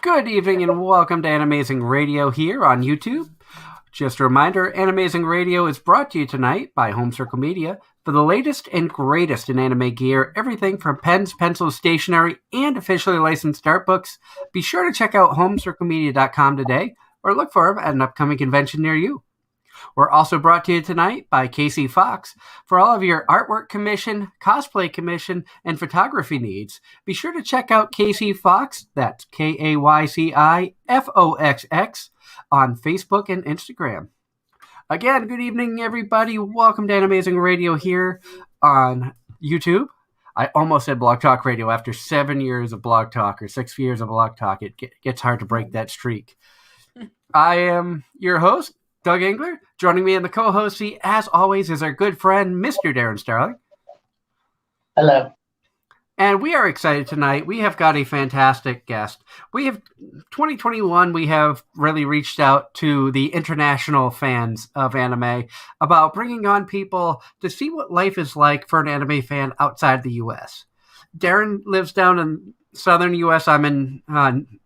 Good evening and welcome to Anime-Zing Radio here on YouTube. Just a reminder, Anime-Zing Radio is brought to you tonight by Home Circle Media for the latest and greatest in anime gear, everything from pens, pencils, stationery, and officially licensed art books. Be sure to check out homecirclemedia.com today or look for them at an upcoming convention near you. We're also brought to you tonight by Casey Fox for all of your artwork commission, cosplay commission, and photography needs. Be sure to check out Casey Fox, that's KAYCIFOXX, on Facebook and Instagram. Again, good evening, everybody. Welcome to Anime-Zing Radio here on YouTube. I almost said Blog Talk Radio after 7 years of Blog Talk or 6 years of Blog Talk. It gets hard to break that streak. I am your host, Doug Engler. Joining me in the co-host seat, as always, is our good friend, Mr. Darren Starling. Hello. And we are excited tonight. We have got a fantastic guest. 2021, we have really reached out to the international fans of anime about bringing on people to see what life is like for an anime fan outside the U.S. Darren lives down in southern U.S. I'm in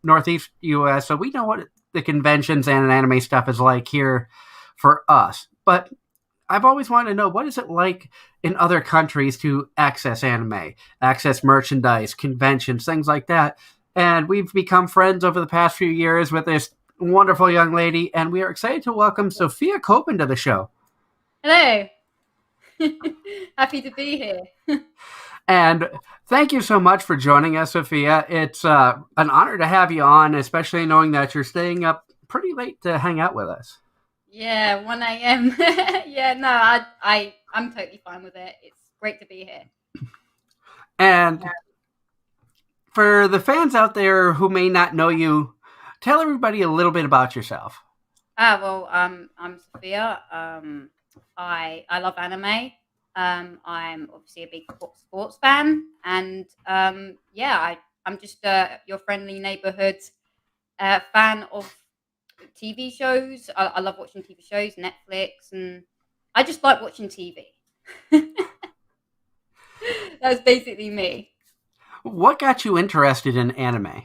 northeast U.S., so we know what the conventions and anime stuff is like here for us. But I've always wanted to know, what is it like in other countries to access anime, access merchandise, conventions, things like that. And we've become friends over the past few years with this wonderful young lady, and we are excited to welcome Sophia Coppin to the show. Hello. Happy to be here. And thank you so much for joining us, Sophia. It's an honor to have you on, especially knowing that you're staying up pretty late to hang out with us. Yeah, 1 a.m. Yeah, no, I'm totally fine with it. It's great to be here. And for the fans out there who may not know you, tell everybody a little bit about yourself. Well, I'm Sophia. I love anime. I'm obviously a big sports fan, and I'm just your friendly neighborhood fan of TV shows. I love watching TV shows, Netflix, and I just like watching TV. That's basically me. What got you interested in anime?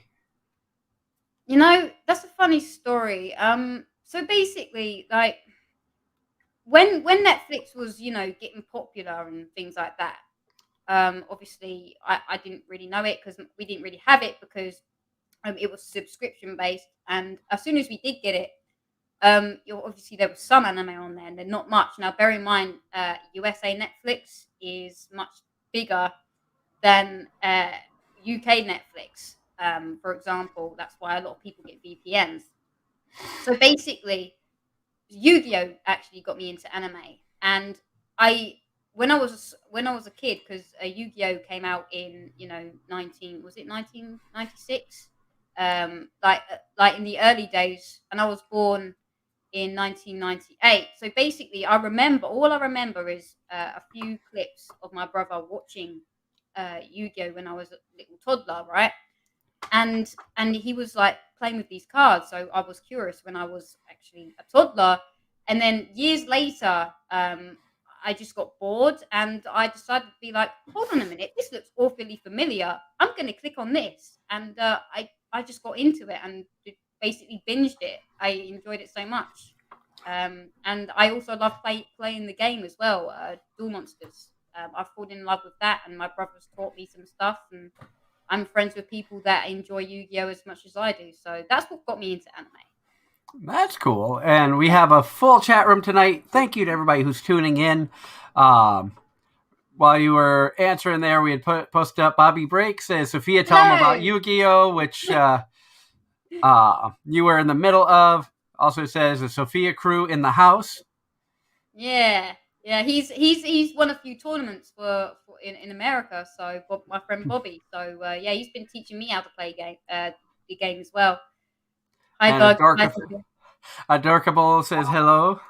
You know, that's a funny story. So basically, like, when Netflix was, getting popular and things like that, obviously I didn't really know it because we didn't really have it because it was subscription based. And as soon as we did get it, obviously there was some anime on there and then not much. Now, bear in mind, USA Netflix is much bigger than UK Netflix, for example. That's why a lot of people get VPNs. So basically, Yu-Gi-Oh actually got me into anime, and when I was a kid, because Yu-Gi-Oh came out in 1996, like in the early days, and I was born in 1998. So basically, all I remember is a few clips of my brother watching Yu-Gi-Oh when I was a little toddler, right? And he was like playing with these cards, so I was curious when I was actually a toddler. And then years later, I just got bored, and I decided to be like, hold on a minute, this looks awfully familiar. I'm going to click on this, and I just got into it and basically binged it. I enjoyed it so much, and I also love playing the game as well, Duel Monsters. I fallen in love with that, and my brothers taught me some stuff, and I'm friends with people that enjoy Yu-Gi-Oh as much as I do. So that's what got me into anime. That's cool. And we have a full chat room tonight. Thank you to everybody who's tuning in. While you were answering there, we had posted up Bobby Break says, Sophia, tell them about Yu-Gi-Oh, which you were in the middle of. Also says the Sophia crew in the house. Yeah. Yeah, he's won a few tournaments for in America. So my friend Bobby. So he's been teaching me how to play the game as well. Hi, Doug. Adorkable says hello.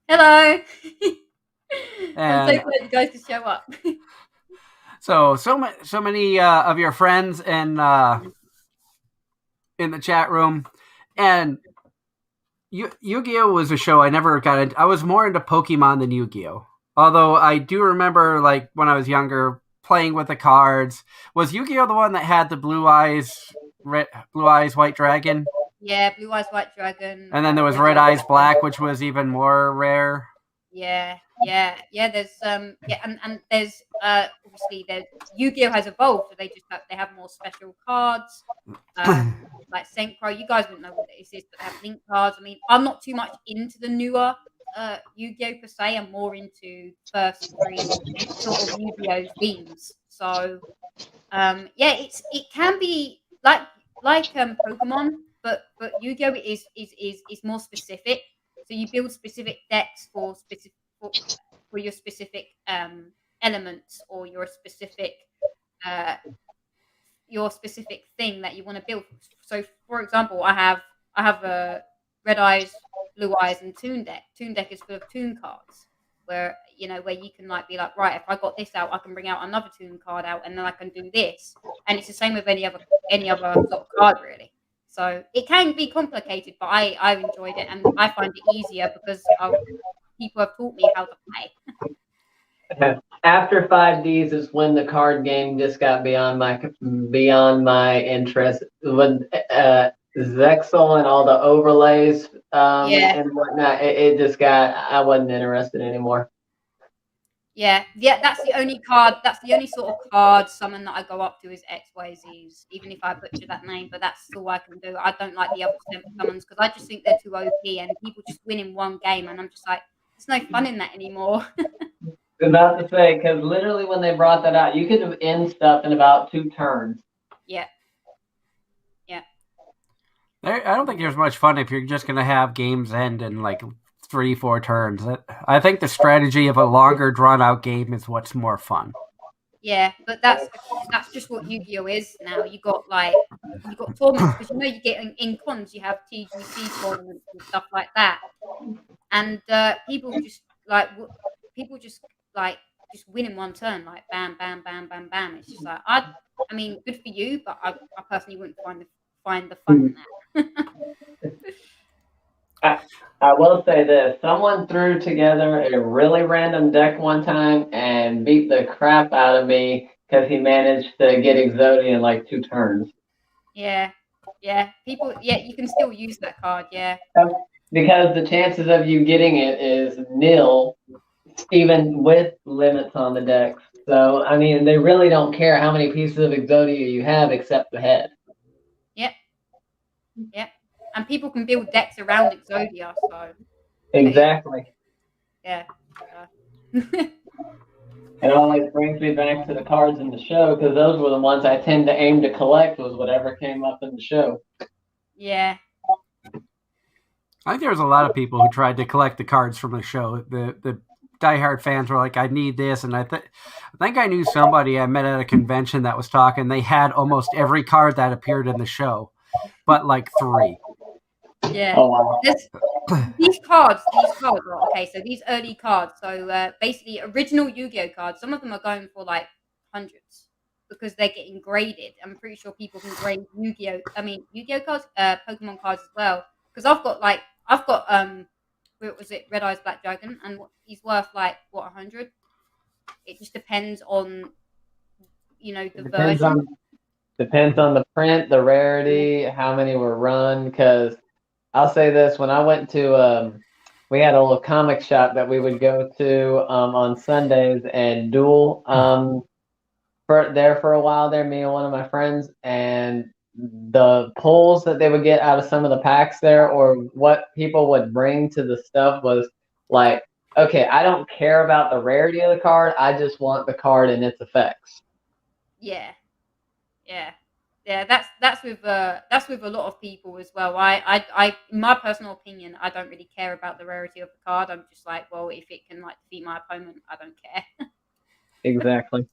Hello. And I'm so glad you guys could show up. so many of your friends and in the chat room, and Yu-Gi-Oh was a show I never got into. I was more into Pokemon than Yu-Gi-Oh. Although I do remember, like, when I was younger, playing with the cards. Was Yu-Gi-Oh the one that had the blue eyes Blue Eyes White Dragon. Yeah, Blue Eyes White Dragon. And then there was Red Eyes Black, which was even more rare. Yeah. There's and there's obviously there's Yu-Gi-Oh has evolved, so they have more special cards. Like Synchro, you guys wouldn't know what it is, but they have link cards. I mean, I'm not too much into the newer Yu-Gi-Oh per se. I'm more into first three sort of Yu-Gi-Oh themes. So it can be like Pokemon, but Yu-Gi-Oh is more specific. So you build specific decks for your specific elements or uh, your specific thing that you want to build. So, for example, I have a Red Eyes, Blue Eyes, and Toon deck. Toon deck is full of Toon cards, where you can like be like, right, if I got this out, I can bring out another Toon card out, and then I can do this. And it's the same with any other sort of card, really. So it can be complicated, but I enjoyed it, and I find it easier because people have taught me how to play. After 5Ds is when the card game just got beyond my interest. With Zexal and all the overlays and whatnot, it just got, I wasn't interested anymore. Yeah, that's the only sort of card summon that I go up to is XYZs, even if I butcher that name, but that's all I can do. I don't like the other summons because I just think they're too OP and people just win in one game, and I'm just like, there's no fun in that anymore. About to say, because literally when they brought that out, you could end stuff in about 2 turns. Yeah. I don't think there's much fun if you're just going to have games end in like 3-4 turns. I think the strategy of a longer, drawn-out game is what's more fun. Yeah, but that's just what Yu-Gi-Oh is now. You got tournaments because you get in cons you have TGC tournaments and stuff like that, and people just win in one turn, like bam, bam, bam, bam, bam. It's just like I mean, good for you, but I personally wouldn't find the fun in that. I will say this: someone threw together a really random deck one time and beat the crap out of me because he managed to get Exodia in like 2 turns. Yeah, people. Yeah, you can still use that card. Yeah, because the chances of you getting it is nil, even with limits on the decks. So I mean, they really don't care how many pieces of Exodia you have except the head. Yep. And people can build decks around Exodia, so exactly. Yeah. It always brings me back to the cards in the show because those were the ones I tend to aim to collect. Was whatever came up in the show. Yeah. I think there was a lot of people who tried to collect the cards from the show. The diehard fans were like, "I need this," and I think I knew somebody I met at a convention that was talking. They had almost every card that appeared in the show, but like 3. Yeah. Oh, wow. These cards are okay. So these early cards, so basically original Yu-Gi-Oh cards. Some of them are going for like hundreds because they're getting graded. I'm pretty sure people can grade Yu-Gi-Oh cards, Pokemon cards as well. Because I've got what was it, Red Eyes Black Dragon, and he's worth like 100. It just depends on the version. Depends on the print, the rarity, how many were run. Because I'll say this: when I went to, we had a little comic shop that we would go to on Sundays and duel for a while there, me and one of my friends, and the pulls that they would get out of some of the packs there, or what people would bring to the stuff was like, okay, I don't care about the rarity of the card, I just want the card and its effects. Yeah. That's with a lot of people as well. I in my personal opinion, I don't really care about the rarity of the card. I'm just like, well, if it can like defeat my opponent, I don't care. Exactly.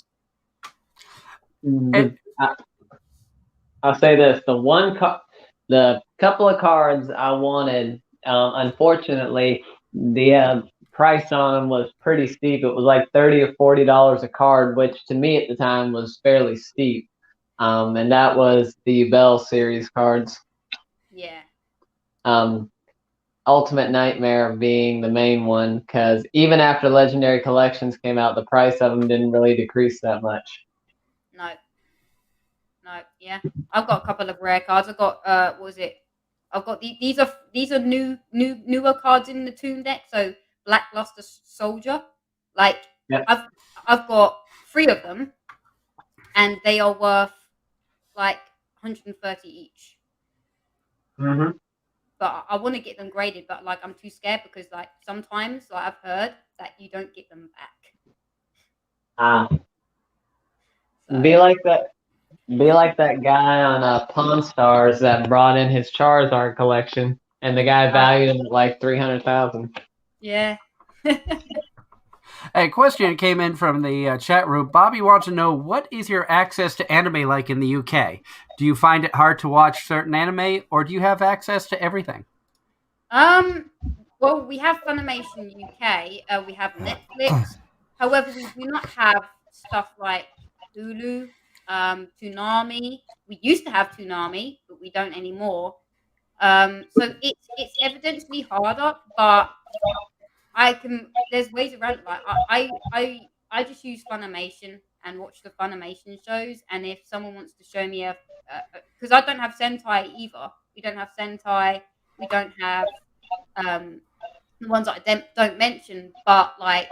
I'll say this: the couple of cards I wanted, unfortunately, the price on them was pretty steep. It was like $30 or $40 a card, which to me at the time was fairly steep. And that was the Bell series cards. Yeah. Ultimate Nightmare being the main one, because even after Legendary Collections came out, the price of them didn't really decrease that much. No. Yeah, I've got a couple of rare cards. I've got what was it? I've got these are newer cards in the Tomb deck. So Blackluster Soldier, like Yep. I've got 3 of them, and they are worth like 130 each. Mm-hmm. But I want to get them graded, but like I'm too scared because like sometimes like I've heard that you don't get them back. So. Be like that. Be like that guy on Pawn Stars that brought in his Charizard collection, and the guy valued him at like 300,000. Yeah. A question came in from the chat room. Bobby wants to know, what is your access to anime like in the UK? Do you find it hard to watch certain anime, or do you have access to everything? Well, we have Funimation UK. We have Netflix. However, we do not have stuff like Hulu, Toonami. We used to have Toonami, but we don't anymore. So it's evidently harder, but there's ways around it. Like I just use Funimation and watch the Funimation shows. And if someone wants to show me because I don't have Sentai either. We don't have Sentai. We don't have the ones that I don't mention. But like,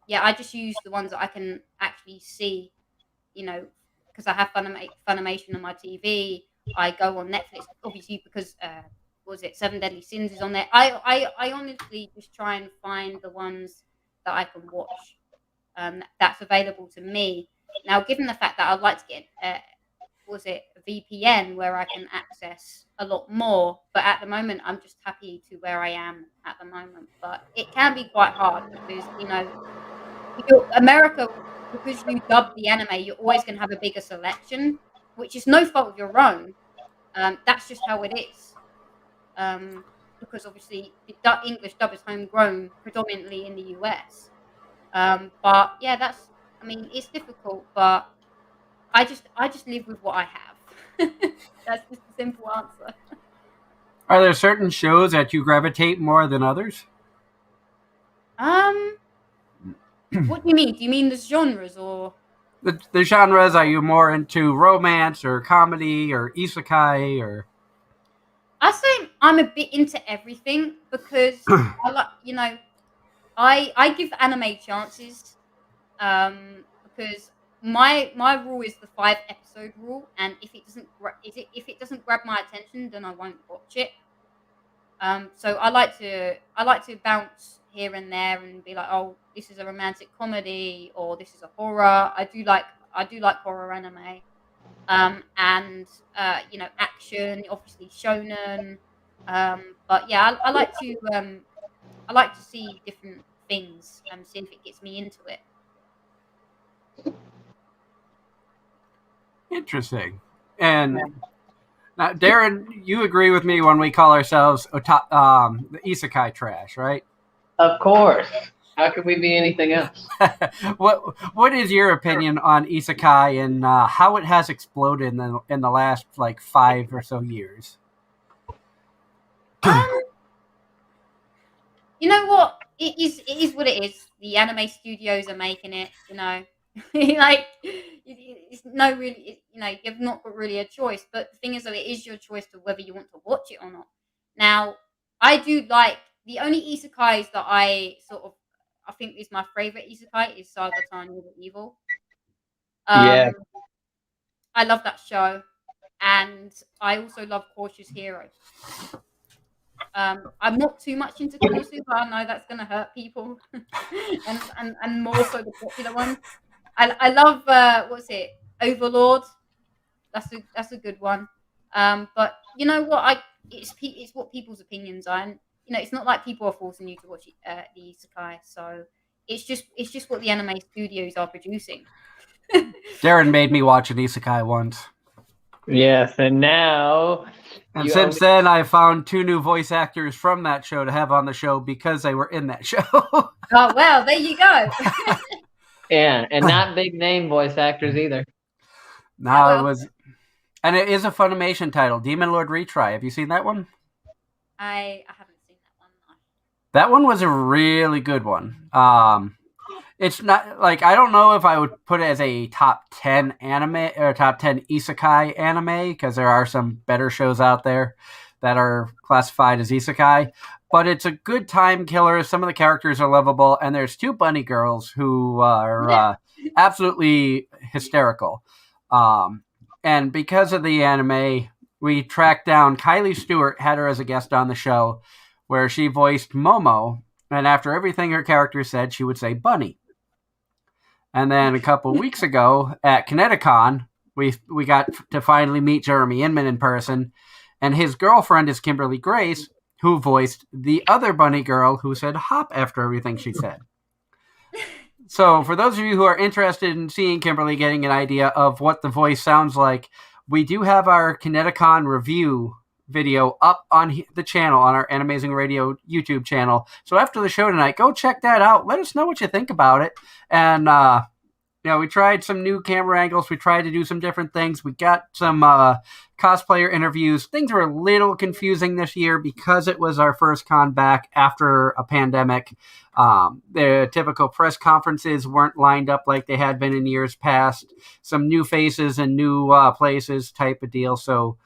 yeah, I just use the ones that I can actually see. You know, because I have Funimation on my TV. I go on Netflix, obviously, because what was it, Seven Deadly Sins is on there. I honestly just try and find the ones that I can watch that's available to me. Now, given the fact that I'd like to get was it a VPN where I can access a lot more, but at the moment I'm just happy to where I am at the moment. But it can be quite hard because if you're America, because you dub the anime, you're always going to have a bigger selection, which is no fault of your own. That's just how it is. Because obviously the English dub is homegrown predominantly in the US. But yeah, it's difficult, but I just live with what I have. That's just a simple answer. Are there certain shows that you gravitate more than others? What do you mean? Do you mean the genres or The genres, are you more into romance or comedy or isekai or? I say I'm a bit into everything because I like, I give anime chances because my rule is the 5-episode rule, and if it doesn't grab my attention, then I won't watch it. So I like to bounce here and there and be like, oh, this is a romantic comedy or this is a horror. I do like horror anime. And action, obviously shonen. But yeah, I like to see different things and see if it gets me into it. Interesting. And now, Darren, you agree with me when we call ourselves the isekai trash, right? Of course. How could we be anything else? What is your opinion on isekai and how it has exploded in the last like 5 or so years? You know what? It is what it is. The anime studios are making it. Like it's no really. You've not got really a choice. But the thing is, though, it is your choice to whether you want to watch it or not. Now, I do like the only isekais that I think is my favorite isekai is Saga Tanya the Evil. Yeah. I love that show, and I also love Cautious Hero. I'm not too much into Konosuba, but I know that's going to hurt people, and more so the popular ones. I love what's it, Overlord. That's a good one. But you know what? It's what people's opinions are, and it's not like people are forcing you to watch the isekai. So it's just what the anime studios are producing. Darren made me watch an isekai once. Yes, and now. And since then, I found 2 new voice actors from that show to have on the show because they were in that show. Oh, well, there you go. Yeah, and not big name voice actors either. No, it was, and it is a Funimation title, Demon Lord Retry. Have you seen that one? I haven't seen that one. No. That one was a really good one. It's not like I don't know if I would put it as a top 10 anime or top 10 isekai anime because there are some better shows out there that are classified as isekai, but it's a good time killer. Some of the characters are lovable, and there's two bunny girls who are absolutely hysterical. Um, and because of the anime, we tracked down Kylie Stewart, had her as a guest on the show, where she voiced Momo, and after everything her character said, she would say bunny. And then a couple weeks ago at Kineticon, we got to finally meet Jeremy Inman in person, and his girlfriend is Kimberly Grace, who voiced the other bunny girl who said hop after everything she said. So for those of you who are interested in seeing Kimberly, getting an idea of what the voice sounds like, we do have our Kineticon review video up on the channel, on our Anime-Zing Radio YouTube channel. So after the show tonight, go check that out. Let us know what you think about it. And we tried some new camera angles. We tried to do some different things. We got some cosplayer interviews. Things were a little confusing this year because it was our first con back after a pandemic. The typical press conferences weren't lined up like they had been in years past. Some new faces and new places type of deal. So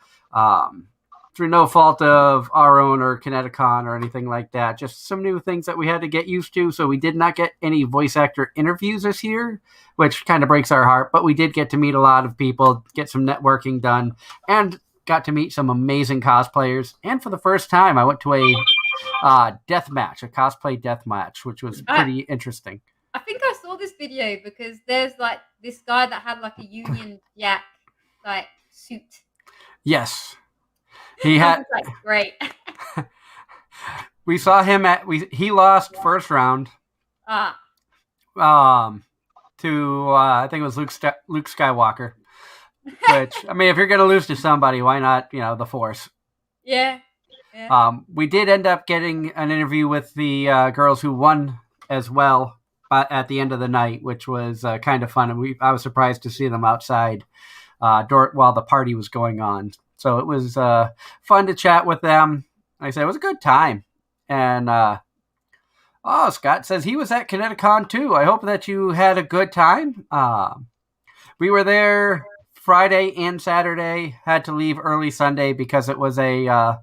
through no fault of our own or Kineticon or anything like that, just some new things that we had to get used to. So we did not get any voice actor interviews this year, which kind of breaks our heart. But we did get to meet a lot of people, get some networking done, and got to meet some amazing cosplayers. And for the first time, I went to a death match, a cosplay death match, which was pretty interesting. I think I saw this video because there's like this guy that had like a Union Jack like suit. Yes. He had like great. We saw him he lost first round. To I think it was Luke Skywalker. Which I mean, if you're gonna lose to somebody, why not the Force? Yeah. We did end up getting an interview with the girls who won as well at the end of the night, which was kind of fun, and I was surprised to see them outside while the party was going on. So it was fun to chat with them. Like I said, it was a good time. And Scott says he was at Kineticon too. I hope that you had a good time. We were there Friday and Saturday. Had to leave early Sunday because it was a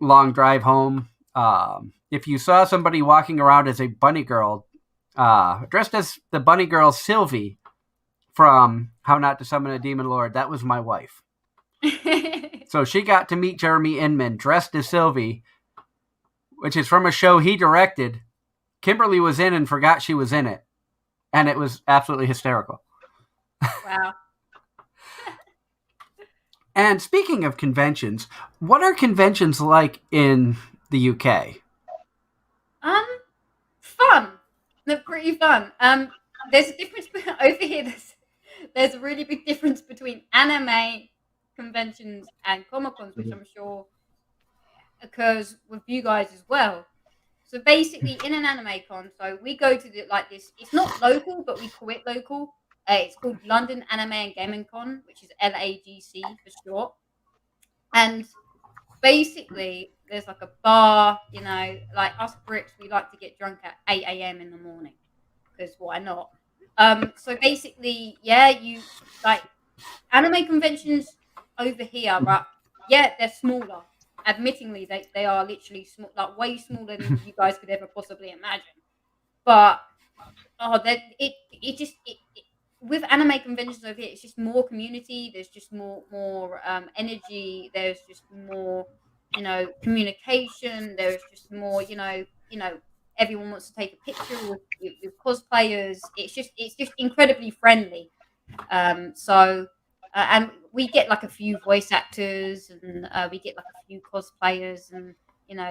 long drive home. If you saw somebody walking around as a bunny girl, dressed as the bunny girl Sylvie from How Not to Summon a Demon Lord, that was my wife. So she got to meet Jeremy Inman dressed as Sylvie, which is from a show he directed. Kimberly was in and forgot she was in it, and it was absolutely hysterical. Wow. And speaking of conventions, what are conventions like in the UK? Fun. They're pretty fun. There's a difference over here. There's a really big difference between anime conventions and Comic-Cons, which I'm sure occurs with you guys as well. So basically, in an anime con, so we go to this. It's not local, but we call it local. It's called London Anime and Gaming Con, which is LAGC for short. And basically, there's like a bar. Like us Brits, we like to get drunk at 8 a.m. in the morning because why not? So basically, you like anime conventions over here, right? Yeah, they're smaller. Admittingly, they are literally small, like way smaller than you guys could ever possibly imagine. But with anime conventions over here, it's just more community. There's just more energy. There's just more communication. There's just more everyone wants to take a picture with cosplayers. It's just incredibly friendly. And we get like a few voice actors, and we get like a few cosplayers, and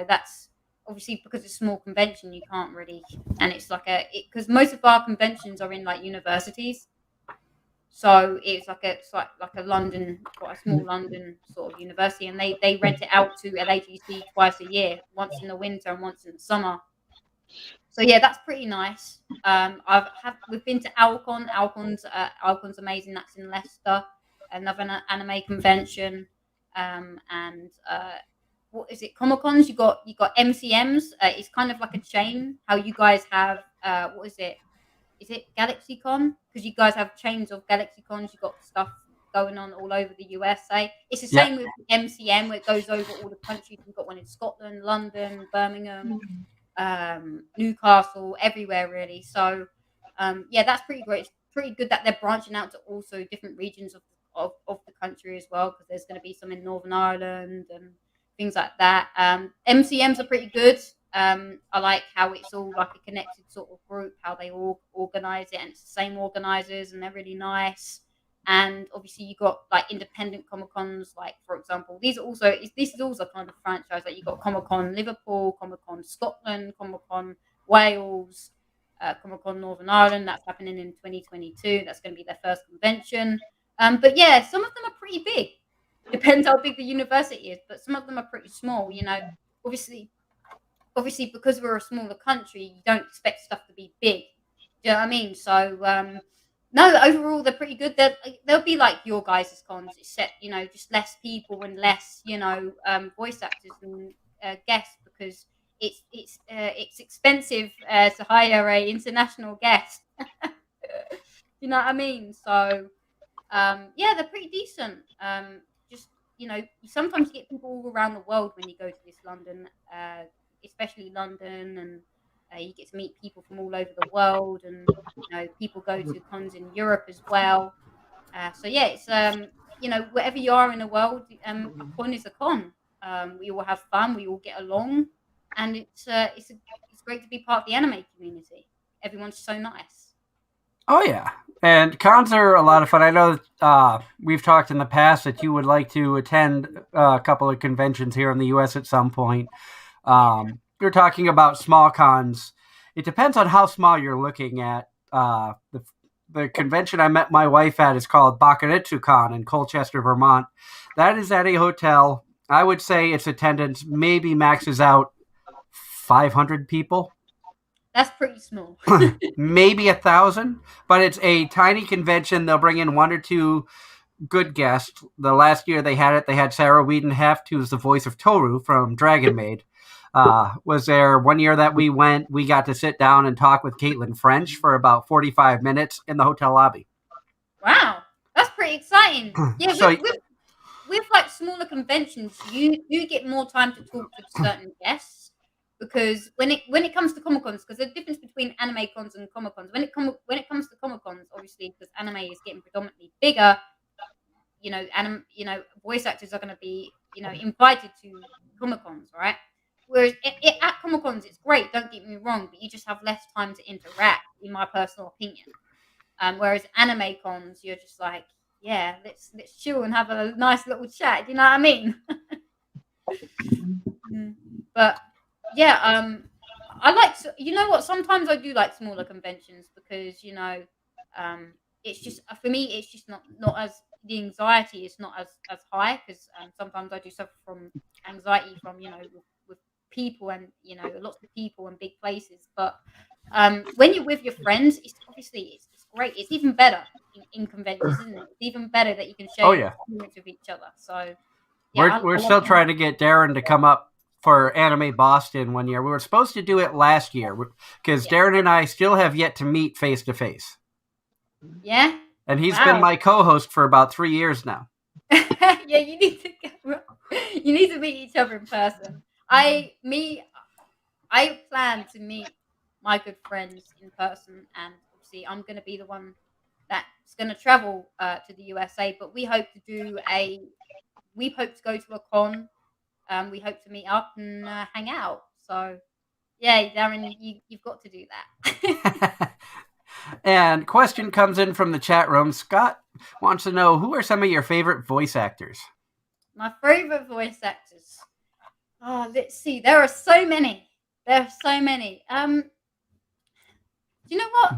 that's obviously because it's a small convention. You can't really, and it's like because most of our conventions are in like universities, so it's like a London, quite a small London sort of university, and they rent it out to LAGC twice a year, once in the winter and once in the summer. So yeah, that's pretty nice. We've been to Alcon. Alcon's amazing. That's in Leicester, another anime convention. And what is it? Comic Cons. You got MCMs. It's kind of like a chain. How you guys have what is it? Is it GalaxyCon? Because you guys have chains of GalaxyCons. You got stuff going on all over the USA. It's the Yep. same with MCM, where it goes over all the countries. We've got one in Scotland, London, Birmingham, Newcastle, everywhere really. So yeah, that's pretty great. It's pretty good that they're branching out to also different regions of the country as well, because there's going to be some in Northern Ireland and things like that. MCMs are pretty good. I like how it's all like a connected sort of group, how they all organize it, and it's the same organizers, and they're really nice. And obviously, you got like independent Comic Cons, like for example, this is also kind of franchise. Like you got Comic Con Liverpool, Comic Con Scotland, Comic Con Wales, Comic Con Northern Ireland. That's happening in 2022. That's going to be their first convention. But yeah, some of them are pretty big. Depends how big the university is, but some of them are pretty small. You know, obviously because we're a smaller country, you don't expect stuff to be big. Do you know what I mean? So no, overall they're pretty good. They'll be like your guys' cons, except just less people and less voice actors and guests, because it's expensive to hire a international guest. You know what I mean? So yeah, they're pretty decent. Just you sometimes get people all around the world when you go to this London, especially London, and you get to meet people from all over the world, and people go to cons in Europe as well. So yeah, it's wherever you are in the world, a con is a con. We all have fun, we all get along, and it's great to be part of the anime community. Everyone's so nice. Oh yeah, and cons are a lot of fun. I know we've talked in the past that you would like to attend a couple of conventions here in the U.S. at some point. You're talking about small cons. It depends on how small you're looking at. The convention I met my wife at is called Bakuretsu Con in Colchester, Vermont. That is at a hotel. I would say its attendance maybe maxes out 500 people. That's pretty small. Maybe 1,000, but it's a tiny convention. They'll bring in one or two good guests. The last year they had Sarah Wiedenheft, who's the voice of Toru from Dragon Maid. Was there one year that we went, we got to sit down and talk with Caitlin French for about 45 minutes in the hotel lobby. Wow, that's pretty exciting. Yeah, So, with like smaller conventions, you get more time to talk to certain guests. Because when it comes to Comic Cons, because there's a difference between anime cons and Comic Cons. When it comes to Comic Cons, obviously because anime is getting predominantly bigger, voice actors are going to be invited to Comic Cons, right? Whereas at Comic Cons, it's great. Don't get me wrong, but you just have less time to interact, in my personal opinion. Whereas anime cons, you're just like, yeah, let's chill and have a nice little chat. You know what I mean? But yeah, I like what, sometimes I do like smaller conventions, because it's just for me, it's just not as, the anxiety is not as high, because sometimes I do suffer from anxiety from with people, and lots of people and big places. But when you're with your friends, it's great. It's even better in conventions, isn't it? It's even better that you can share your experience with each other. So yeah, we're still trying to get Darren to come up for Anime Boston one year. We were supposed to do it last year, because Darren and I still have yet to meet face to face. Yeah. And he's been my co-host for about 3 years now. Yeah, you need to meet each other in person. I plan to meet my good friends in person, and obviously I'm going to be the one that's going to travel to the USA. But we hope to go to a con. We hope to meet up and hang out. So yeah, Darren, you've got to do that. And question comes in from the chat room. Scott wants to know, who are some of your favorite voice actors? My favorite voice actors. Oh, let's see. There are so many. Do you know what?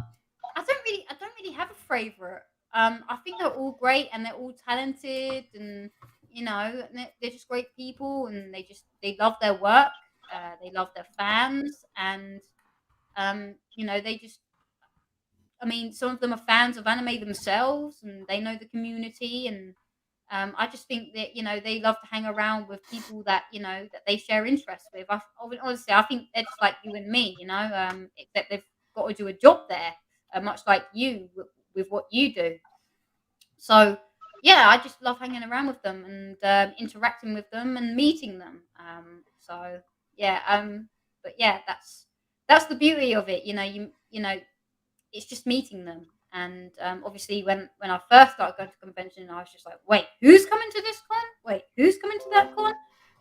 I don't really have a favorite. I think they're all great, and they're all talented, and they're just great people, and they love their work. They love their fans, and they just. I mean, some of them are fans of anime themselves, and they know the community, and I just think that they love to hang around with people that that they share interests with. Honestly, I think they're just like you and me, except got to do a job there, much like you with what you do. So yeah, I just love hanging around with them and interacting with them and meeting them. So yeah, but yeah, that's the beauty of it. You know, it's just meeting them. And obviously, when I first started going to convention, I was just like, wait, who's coming to this con? Wait, who's coming to that con?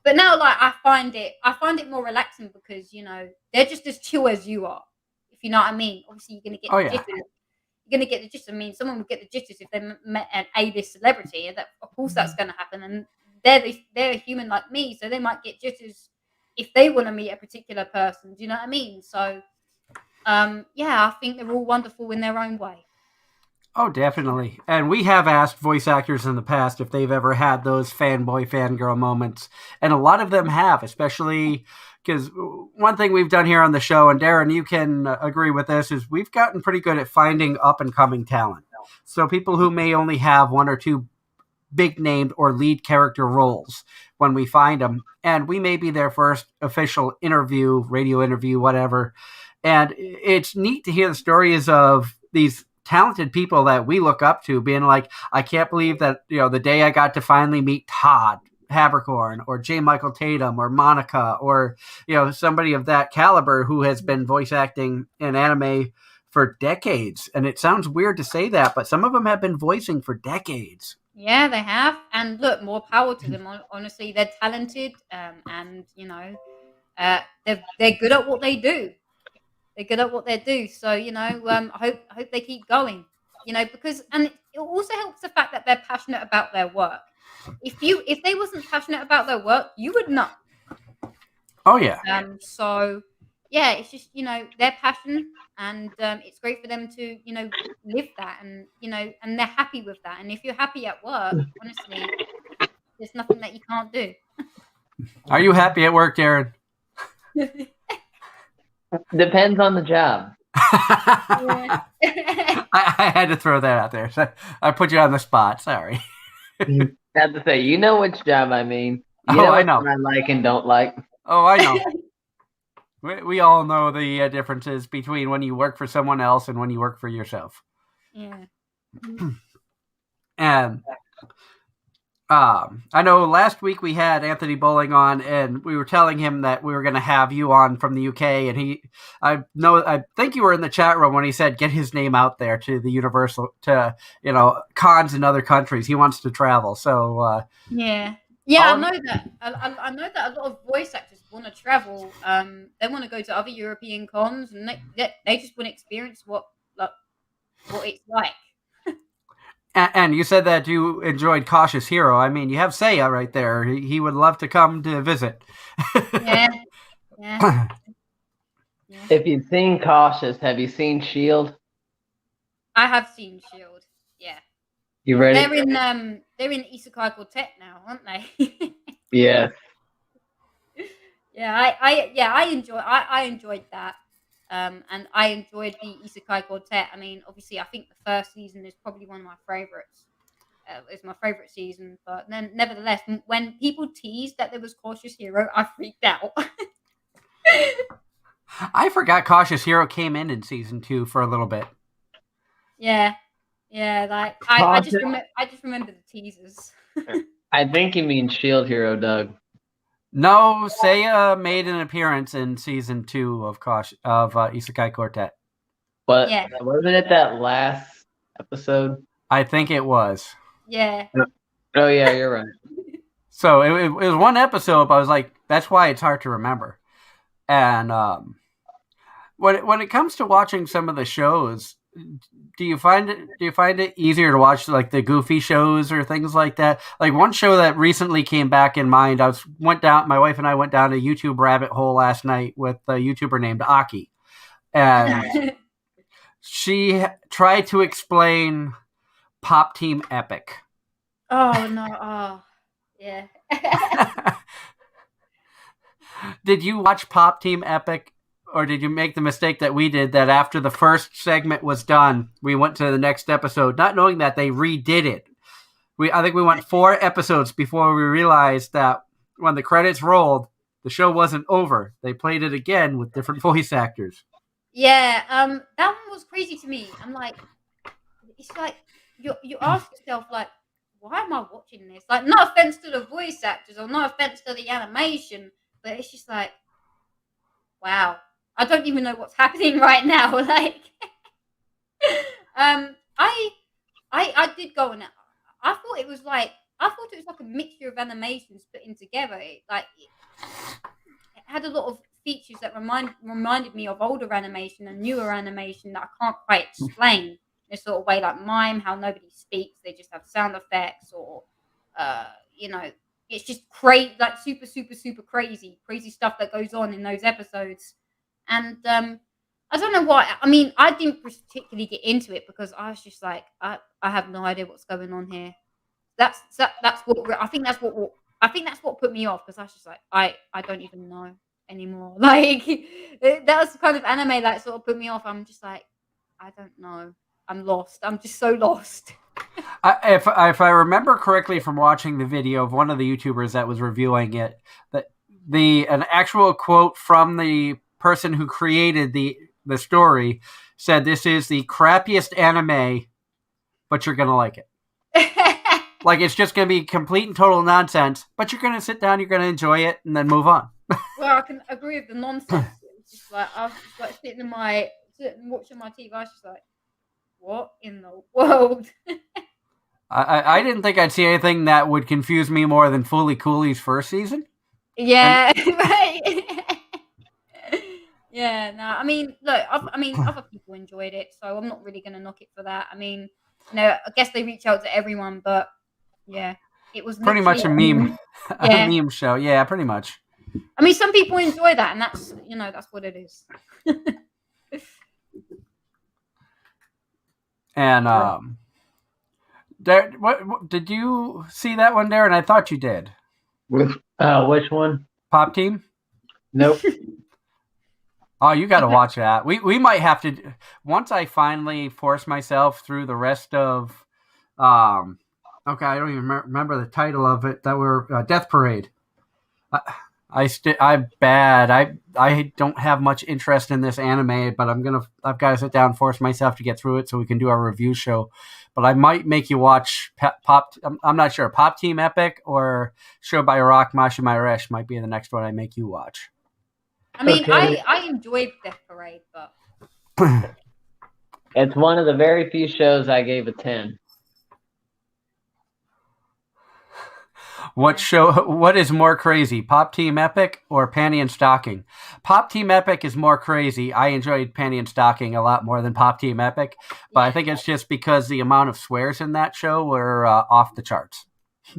But now, like, I find it more relaxing because they're just as chill as you are. If you know what I mean. Obviously, you're gonna get Oh, the yeah. jitters. You're gonna get the jitters. I mean, someone would get the jitters if they met an A-list celebrity, and that, of course, that's going to happen. And they're a human like me, so they might get jitters if they want to meet a particular person. Do you know what I mean? So, yeah, I think they're all wonderful in their own way. Oh, definitely. And we have asked voice actors in the past if they've ever had those fanboy, fangirl moments. And a lot of them have, especially because one thing we've done here on the show, and Darren, you can agree with this, is we've gotten pretty good at finding up-and-coming talent. So people who may only have one or two big named or lead character roles when we find them. And we may be their first official interview, radio interview, whatever. And it's neat to hear the stories of these talented people that we look up to being like, I can't believe that, the day I got to finally meet Todd Habercorn or J. Michael Tatum or Monica or, somebody of that caliber who has been voice acting in anime for decades. And it sounds weird to say that, but some of them have been voicing for decades. Yeah, they have. And look, more power to them. Honestly, they're talented, and they're good at what they do. They're good at what they do. So, I hope they keep going. Because it also helps the fact that they're passionate about their work. If they wasn't passionate about their work, you would know. Oh yeah. So yeah, it's just their passion, and it's great for them to live that, and and they're happy with that. And if you're happy at work, honestly, there's nothing that you can't do. Are you happy at work, Darren? Depends on the job. Yeah. I had to throw that out there. So I put you on the spot. Sorry. I have to say, you know which job I mean. I know. What I like and don't like. Oh, I know. We all know the differences between when you work for someone else and when you work for yourself. Yeah. And I know last week we had Anthony Bowling on, and we were telling him that we were going to have you on from the UK, and I think you were in the chat room when he said get his name out there to the Universal, to cons in other countries. He wants to travel, so yeah. I know that. I know that a lot of voice actors want to travel. They want to go to other European cons, and they just want to experience what it's like. And you said that you enjoyed Cautious Hero. I mean, you have Seiya right there. He would love to come to visit. Yeah. If you've seen Cautious, have you seen Shield? I have seen Shield. Yeah. You ready? They're in Isekai Quartet now, aren't they? Yeah. Yeah, I enjoyed that. And I enjoyed the Isekai Quartet. I mean, obviously, I think the first season is probably one of my favorites. It's my favorite season, but then nevertheless, when people teased that there was Cautious Hero, I freaked out. I forgot Cautious Hero came in season 2 for a little bit. Yeah, like I just remember the teasers. I think you mean Shield Hero, Doug. No, Seiya made an appearance in season 2 of Isekai Quartet. But wasn't it that last episode? I think it was. Yeah. Oh yeah, you're right. So it was one episode, but I was like, that's why it's hard to remember. And when it comes to watching some of the shows, do you find it easier to watch like the goofy shows or things like that? Like one show that recently came back in mind, my wife and I went down a YouTube rabbit hole last night with a YouTuber named Aki, and she tried to explain Pop Team Epic. Oh no! Oh yeah. Did you watch Pop Team Epic? Or did you make the mistake that we did, that after the first segment was done, we went to the next episode, not knowing that they redid it? I think we went 4 episodes before we realized that when the credits rolled, the show wasn't over. They played it again with different voice actors. Yeah, that one was crazy to me. I'm like, it's like you ask yourself like, why am I watching this? Like, no offense to the voice actors or no offense to the animation, but it's just like, wow, I don't even know what's happening right now. Like, um, I did go on it. I thought it was like I thought it was like a mixture of animations put in together. It had a lot of features that reminded me of older animation and newer animation that I can't quite explain in a sort of way, like mime, how nobody speaks, they just have sound effects, or you know, it's just crazy, like super, super, super crazy stuff that goes on in those episodes. And I don't know why. I mean, I didn't particularly get into it because I was just like, I have no idea what's going on here. That's what I think that's what put me off because I was just like I don't even know anymore. Like that was the kind of anime that sort of put me off. I'm just like I don't know. I'm lost. I'm just so lost. If I remember correctly from watching the video of one of the YouTubers that was reviewing it, that an actual quote from the person who created the story said, "This is the crappiest anime, but you're gonna like it. Like it's just gonna be complete and total nonsense, but you're gonna sit down, you're gonna enjoy it, and then move on." Well, I can agree with the nonsense. It's just like I was just like sitting watching my TV. I was just like, what in the world? I didn't think I'd see anything that would confuse me more than Fooly Cooley's first season. Yeah, right. Yeah, no, I mean, look, other people enjoyed it, so I'm not really going to knock it for that. I mean, I guess they reach out to everyone, but yeah, it was Pretty much a literally, meme, a yeah. meme show. Yeah, pretty much. I mean, some people enjoy that, and that's what it is. And what did you see that one, Darren? I thought you did. Which one? Pop Team? Nope. Oh, you got to watch that. We might have to once I finally force myself through the rest of. Okay, I don't even remember the title of it. That were Death Parade. I'm bad. I don't have much interest in this anime, but I've got to sit down and force myself to get through it so we can do our review show. But I might make you watch Pop. I'm not sure. Pop Team Epic or Show by Rock Mashimaresh might be the next one I make you watch. I mean, Okay. I enjoyed Death Parade, but It's one of the very few shows I gave a 10. What is more crazy, Pop Team Epic or Panty and Stocking? Pop Team Epic is more crazy. I enjoyed Panty and Stocking a lot more than Pop Team Epic, but I think it's just because the amount of swears in that show were off the charts.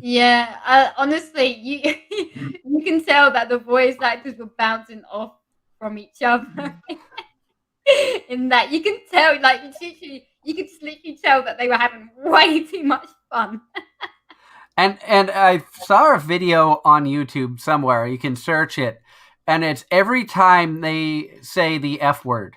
yeah, honestly, you you can tell that the voice actors were bouncing off from each other. In that, you can tell, like you could literally tell that they were having way too much fun. And I saw a video on YouTube somewhere. You can search it, and it's every time they say the F word.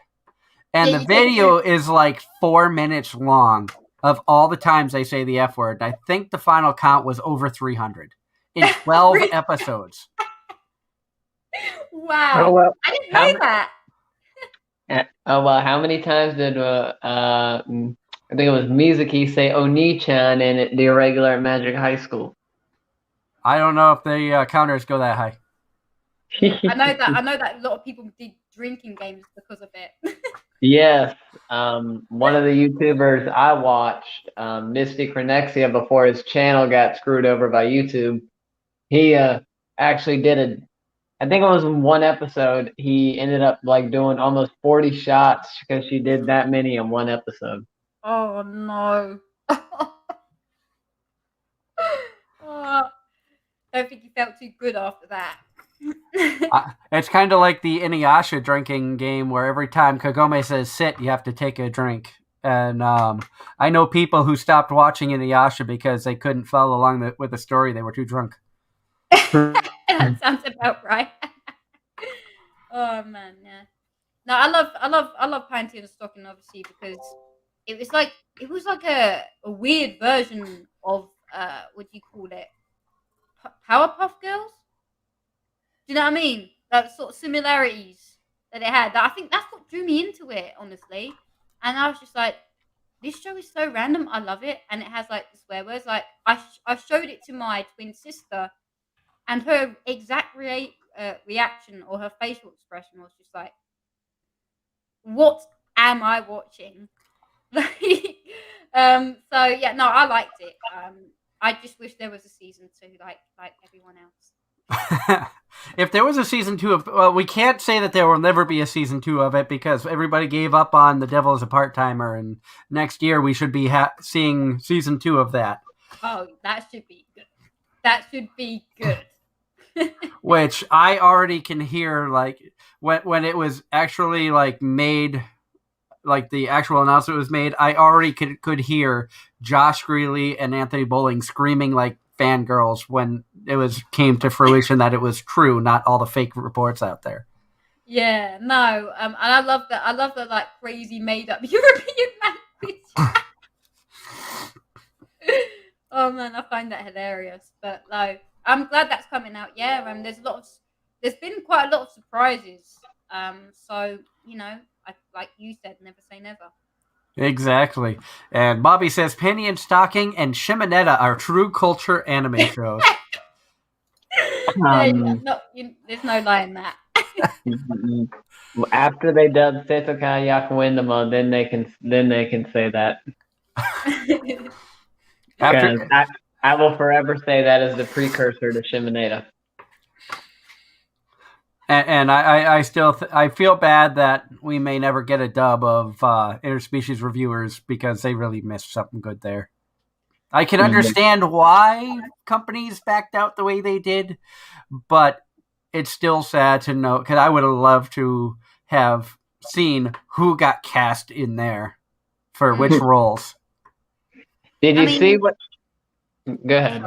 And Yeah, the video is like 4 minutes long of all the times they say the F word. I think the final count was over 300 in 12 Really? episodes. Wow, Oh, well, I didn't know that. Oh well, how many times did I think it was Mizuki say Oni-chan in the irregular Magic High School? I don't know if the counters go that high. I know that a lot of people did drinking games because of it. Yes. One of the YouTubers I watched, Mystic Renexia, before his channel got screwed over by YouTube, he actually did I think it was in one episode, he ended up like doing almost 40 shots because she did that many in one episode. Oh no. Oh, don't think you felt too good after that. It's kind of like the Inuyasha drinking game where every time Kagome says sit, you have to take a drink. And I know people who stopped watching Inuyasha because they couldn't follow along with the story. They were too drunk. That sounds about right. Oh man, yeah. No, I love Panty and Stocking obviously because it was like a weird version of what do you call it? Powerpuff Girls? Do you know what I mean? That sort of similarities. that it had. I think that's what drew me into it, honestly. And I was just like, this show is so random. I love it, and it has like the swear words. Like I showed it to my twin sister, and her exact reaction or her facial expression was just like, "What am I watching?" So yeah, no, I liked it. I just wish there was a season 2, like everyone else. If there was a season 2 of, well, we can't say that there will never be a season 2 of it because everybody gave up on The Devil is a Part-Timer, and next year we should be seeing season 2 of that. Oh, that should be good. That should be good. Which I already can hear, like when it was actually like made, like the actual announcement was made, I already could hear Josh Greeley and Anthony Bowling screaming like fangirls when it came to fruition that it was true, not all the fake reports out there. Yeah, no, and I love that. I love the like crazy made up European language. Oh man, I find that hilarious. But like, I'm glad that's coming out. Yeah, there's been quite a lot of surprises. So like you said, never say never. Exactly. And Bobby says Penny and Stocking and Shimonetta are true culture anime shows. There's no lie in that. After they dub Seitokai Yakuindama, then they can say that. I will forever say that is the precursor to Shimonetta. And I still I feel bad that we may never get a dub of Interspecies Reviewers because they really missed something good there. I can understand why companies backed out the way they did, but it's still sad to know, because I would have loved to have seen who got cast in there for which roles. Did you see what? Go ahead.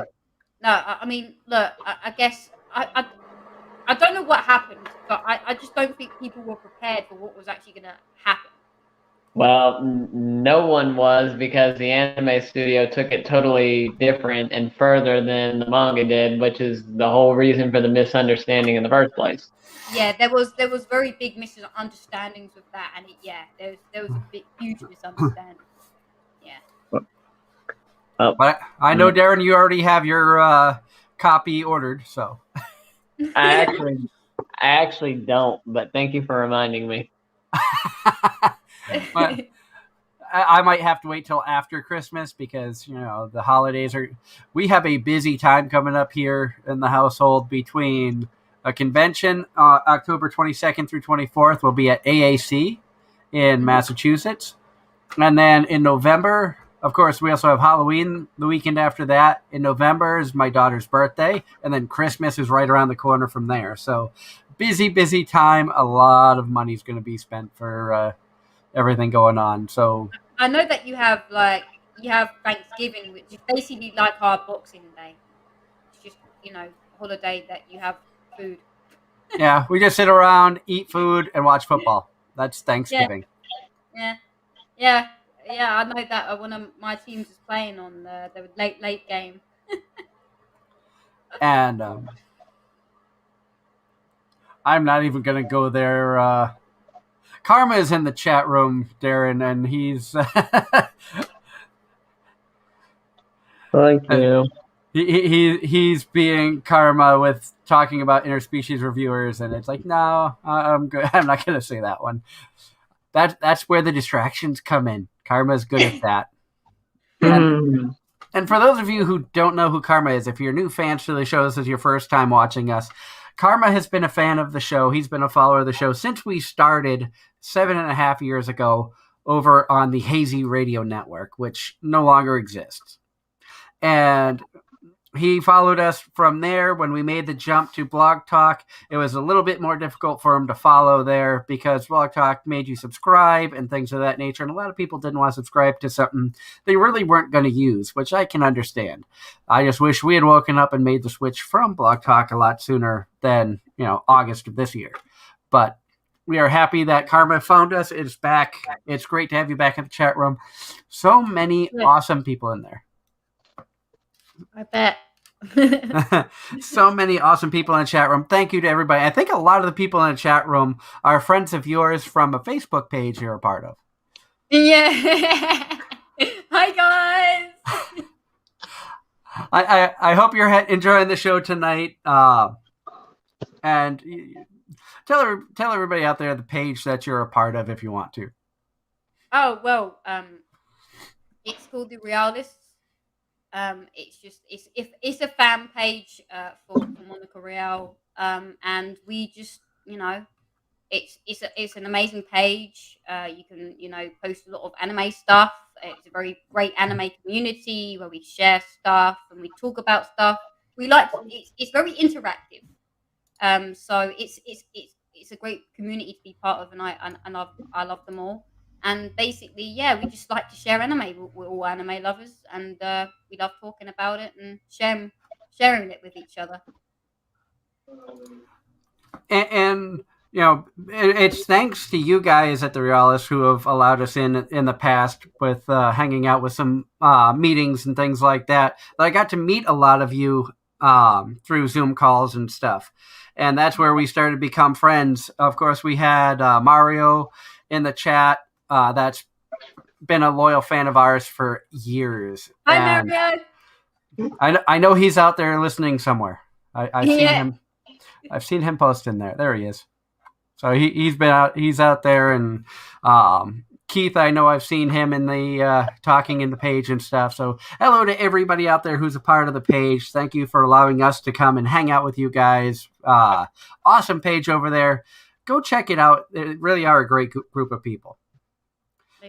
No, I mean, look, I guess I don't know what happened, but I just don't think people were prepared for what was actually going to happen. Well, no one was, because the anime studio took it totally different and further than the manga did, which is the whole reason for the misunderstanding in the first place. Yeah, there was very big misunderstandings with that, and there was a huge misunderstanding. Yeah. But I know, Darren, you already have your copy ordered, so. I actually don't, but thank you for reminding me. But I might have to wait till after Christmas because, the holidays we have a busy time coming up here in the household between a convention, October 22nd through 24th will be at AAC in Massachusetts. And then in November, of course, we also have Halloween the weekend after that. In November is my daughter's birthday, and then Christmas is right around the corner from there. So busy time. A lot of money is going to be spent for everything going on. So I know that you have Thanksgiving, which is basically like our Boxing Day. It's just a holiday that you have food. Yeah, we just sit around, eat food, and watch football. That's Thanksgiving. Yeah. I know that one of my teams is playing on the late game. And I'm not even going to go there. Karma is in the chat room, Darren, and he's Thank you. He's being Karma with talking about interspecies reviewers, and it's like, no, I'm good. I'm not going to say that one. That's where the distractions come in. Karma's good at that. And for those of you who don't know who Karma is, if you're new fans to the show, this is your first time watching us, Karma has been a fan of the show. He's been a follower of the show since we started 7.5 years ago over on the Hazy Radio Network, which no longer exists. And he followed us from there. When we made the jump to Blog Talk, it was a little bit more difficult for him to follow there because Blog Talk made you subscribe and things of that nature. And a lot of people didn't want to subscribe to something they really weren't going to use, which I can understand. I just wish we had woken up and made the switch from Blog Talk a lot sooner than, August of this year. But we are happy that Karma found us. It's back. It's great to have you back in the chat room. So many awesome people in there. I bet. So many awesome people in the chat room. Thank you to everybody. I think a lot of the people in the chat room are friends of yours from a Facebook page you're a part of. Yeah. Hi guys. I hope you're enjoying the show tonight. And tell everybody out there the page that you're a part of if you want to. Oh well, it's called the Realists. It's just it's a fan page for Monica Real. And we just it's an amazing page. You can post a lot of anime stuff. It's a very great anime community where we share stuff and we talk about stuff. We like it's very interactive. So it's a great community to be part of, and I love them all. And basically, yeah, we just like to share anime. We're all anime lovers, and we love talking about it and sharing it with each other. And it's thanks to you guys at the Realist who have allowed us in the past with hanging out with some meetings and things like that. That I got to meet a lot of you through Zoom calls and stuff, and that's where we started to become friends. Of course, we had Mario in the chat. That's been a loyal fan of ours for years. Hi, and Mario. I know he's out there listening somewhere. I've seen Yeah. him. I've seen him post in there. There he is. So he's been out. He's out there, and Keith, I know I've seen him in the talking in the page and stuff. So hello to everybody out there who's a part of the page. Thank you for allowing us to come and hang out with you guys. Awesome page over there. Go check it out. They really are a great group of people.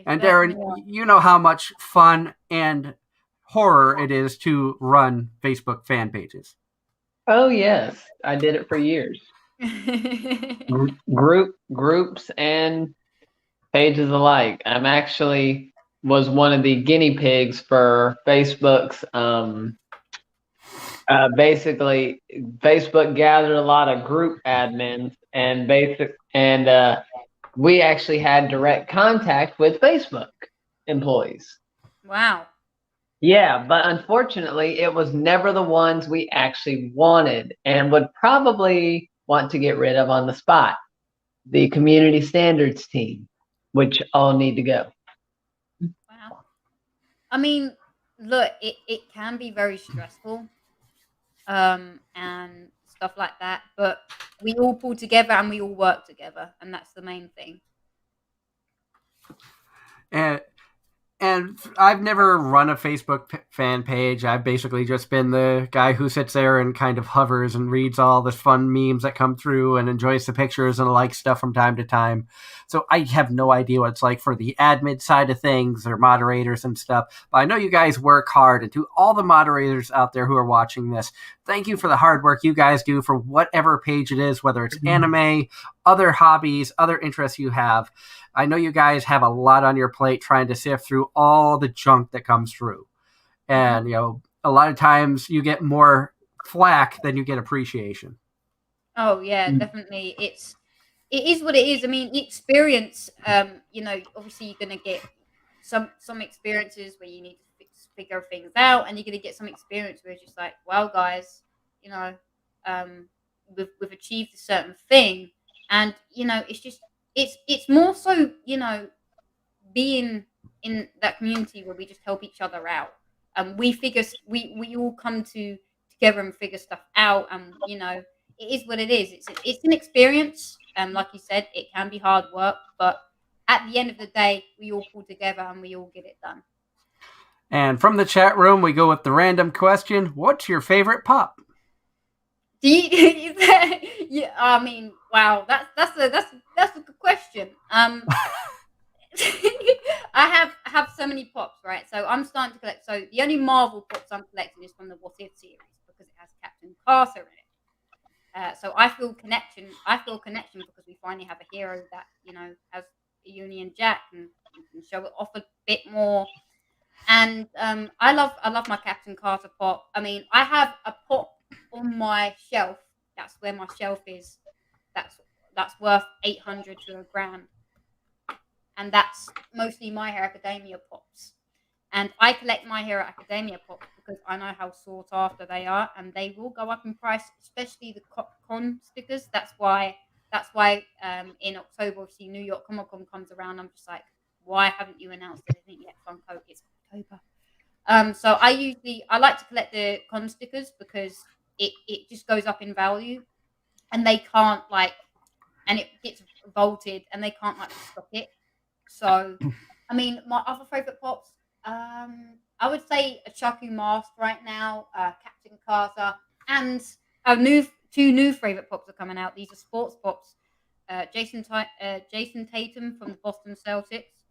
And Darren, you know how much fun and horror it is to run Facebook fan pages. Oh yes, I did it for years. Groups and pages alike. I'm actually was one of the guinea pigs for Facebook's. Basically, Facebook gathered a lot of group admins, and we actually had direct contact with Facebook employees. Wow. Yeah, but unfortunately, it was never the ones we actually wanted and would probably want to get rid of on the spot. The community standards team, which all need to go. Wow. I mean, look, it can be very stressful, and stuff like that, but we all pull together and we all work together, and that's the main thing. And I've never run a Facebook fan page. I've basically just been the guy who sits there and kind of hovers and reads all the fun memes that come through and enjoys the pictures and likes stuff from time to time. So I have no idea what it's like for the admin side of things or moderators and stuff. But I know you guys work hard. And to all the moderators out there who are watching this, thank you for the hard work you guys do for whatever page it is, whether it's anime, other hobbies, other interests you have. I know you guys have a lot on your plate trying to sift through all the junk that comes through. And, a lot of times you get more flack than you get appreciation. Oh, yeah, definitely. It is what it is. I mean, the experience, obviously you're going to get some experiences where you need to figure things out, and you're going to get some experience where it's just like, wow, guys, we've achieved a certain thing. And, it's just, it's more so, being in that community where we just help each other out. We all come together and figure stuff out, and it is what it is. It's an experience, and like you said, it can be hard work, but at the end of the day, we all pull together and we all get it done. And from the chat room, we go with the random question: what's your favorite pop? Yeah, I mean, wow, that's a good question. I have so many pops, right? So I'm starting to collect. So the only Marvel pops I'm collecting is from the What If series because it has Captain Carter in it. So I feel connection because we finally have a hero that has a Union Jack and can show it off a bit more. And I love my Captain Carter pop. I mean, I have a pop on my shelf. That's where my shelf is. That's worth $800 to $1,000. And that's mostly My Hero Academia pops. And I collect My Hero Academia pops because I know how sought after they are, and they will go up in price, especially the con stickers. That's why in October, obviously New York Comic Con comes around. I'm just like, why haven't you announced anything yet, Funko? It's October. So I like to collect the con stickers because it just goes up in value, and they can't and it gets vaulted, and they can't stock it. So, I mean, my other favorite pops, I would say a Chucky Mask right now, Captain Carter, and two new favorite pops are coming out. These are sports pops. Jason Tatum from the Boston Celtics,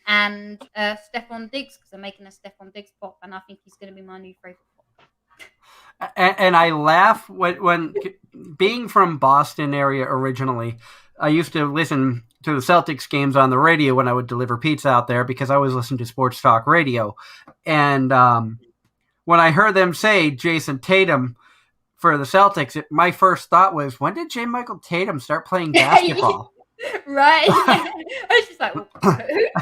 and Stephon Diggs, because they're making a Stephon Diggs pop, and I think he's going to be my new favorite pop. And I laugh when being from Boston area originally, I used to listen to the Celtics games on the radio when I would deliver pizza out there because I always listened to sports talk radio. And when I heard them say Jason Tatum for the Celtics, my first thought was, when did J. Michael Tatum start playing basketball? Right. I was just like,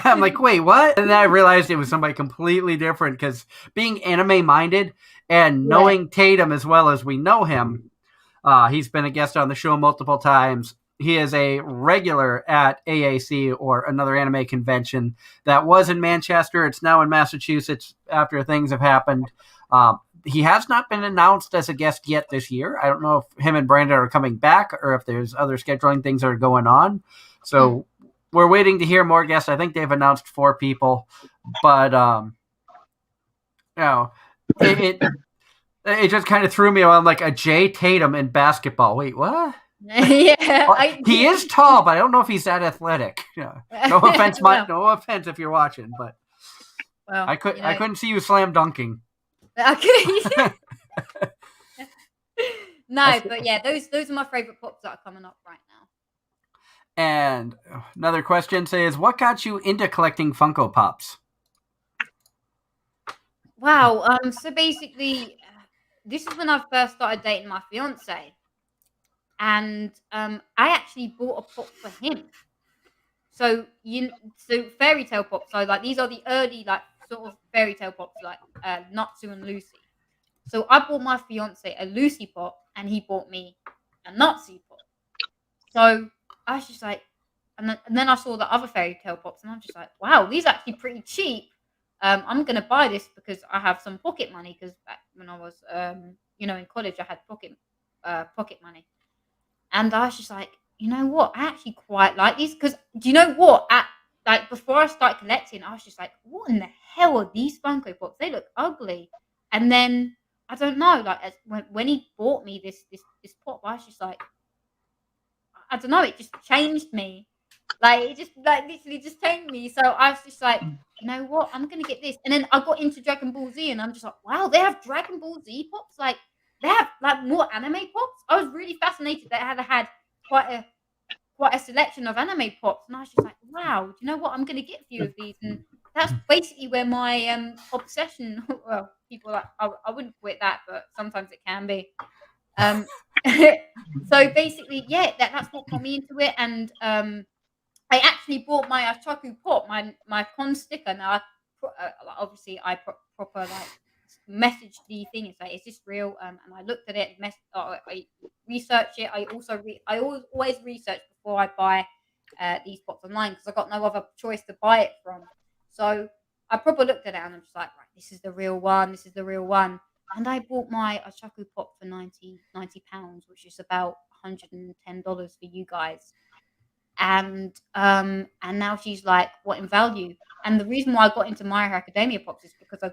I'm like, wait, what? And then I realized it was somebody completely different because being anime minded and knowing Tatum as well as we know him, he's been a guest on the show multiple times. He is a regular at AAC, or another anime convention that was in Manchester. It's now in Massachusetts after things have happened. He has not been announced as a guest yet this year. I don't know if him and Brandon are coming back or if there's other scheduling things that are going on. So we're waiting to hear more guests. I think they've announced 4 people, but it just kind of threw me on, like, a Jay Tatum in basketball. Wait, what? Yeah, he is tall, but I don't know if he's that athletic. Yeah. No offense, Mike. No offense if you're watching, but I couldn't see you slam dunking. No, but yeah, those are my favorite pops that are coming up right now. And another question says, what got you into collecting Funko Pops? Wow. So basically, this is when I first started dating my fiance, and I actually bought a pop for him. So fairy tale pops. So these are the early sort of fairy tale pops, like Natsu and Lucy. So I bought my fiance a Lucy pop, and he bought me a Natsu pop. So I was just like, and then I saw the other fairy tale pops, and I'm just like, wow, these are actually pretty cheap. I'm gonna buy this because I have some pocket money, because back when I was in college, I had pocket money, and I was just like, you know what, I actually quite like these, because do you know what, before I started collecting, I was just like, what in the hell are these Funko Pops? They look ugly. And then I don't know, when he bought me this pop, I was just like, I don't know, it just changed me. It just literally just changed me. So I was just like, you know what, I'm gonna get this. And then I got into Dragon Ball Z, and I'm just like, wow, they have Dragon Ball Z pops. They have more anime pops. I was really fascinated that they had quite a selection of anime pops, and I was just like, wow, do you know what, I'm gonna get a few of these. And that's basically where my obsession. Well, people I wouldn't quit that, but sometimes it can be. So basically, yeah, that's what got me into it. And I actually bought my Achaku pop, my con sticker. Now, obviously, I proper messaged the thing and say, "Is this real?" And I looked at it, I researched it. I also I always research before I buy these pops online, because I got no other choice to buy it from. So I proper looked at it, and I'm just like, right, this is the real one. This is the real one. And I bought my Achaku pop for £90, which is about $110 for you guys. And now she's like, what in value? And the reason why I got into My Hero Academia pops is because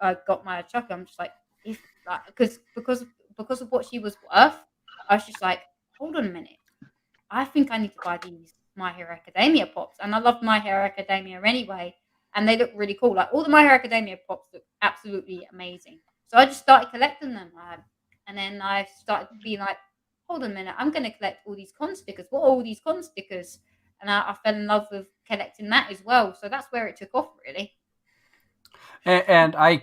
I got my Achaku. I'm just like, because of what she was worth, I was just like, hold on a minute, I think I need to buy these My Hero Academia pops. And I love My Hero Academia anyway, and they look really cool. All the My Hero Academia pops look absolutely amazing. So I just started collecting them, and then I started being like, hold on a minute, I'm going to collect all these con stickers. What are all these con stickers? And I fell in love with collecting that as well. So that's where it took off, really. And I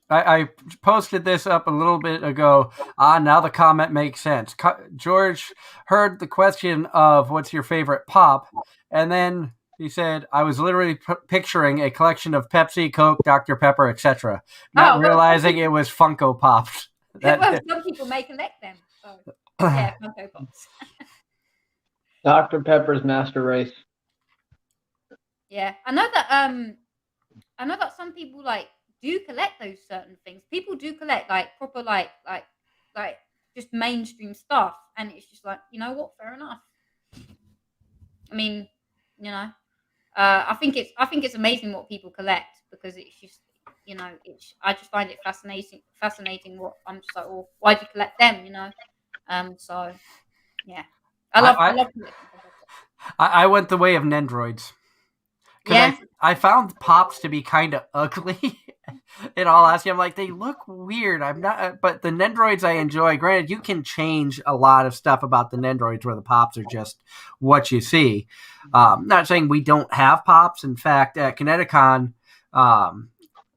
I posted this up a little bit ago. Now the comment makes sense. George heard the question of what's your favorite pop, and then He said, I was literally picturing a collection of Pepsi, Coke, Dr. Pepper, etc., not Oh well, realizing it was Funko Pops. well, some people may collect them. So yeah, Funko Pops. Dr. Pepper's Master Race. Yeah, I know that some people like do collect those certain things. People do collect like proper like just mainstream stuff, and it's just like, you know what, fair enough. I mean, you know, I think it's amazing what people collect, because it's just, you know, it's, I just find it fascinating. What I'm just like, well, why do you collect them? You know, so yeah, I I, love collecting Funko Pops. I went the way of Nendroids. Because Yeah, I found Pops to be kind of ugly. In all honesty, I'm like, they look weird. I'm not, but the Nendroids I enjoy. Granted, you can change a lot of stuff about the Nendroids where the Pops are just what you see. Not saying we don't have Pops. In fact, at Kineticon, um,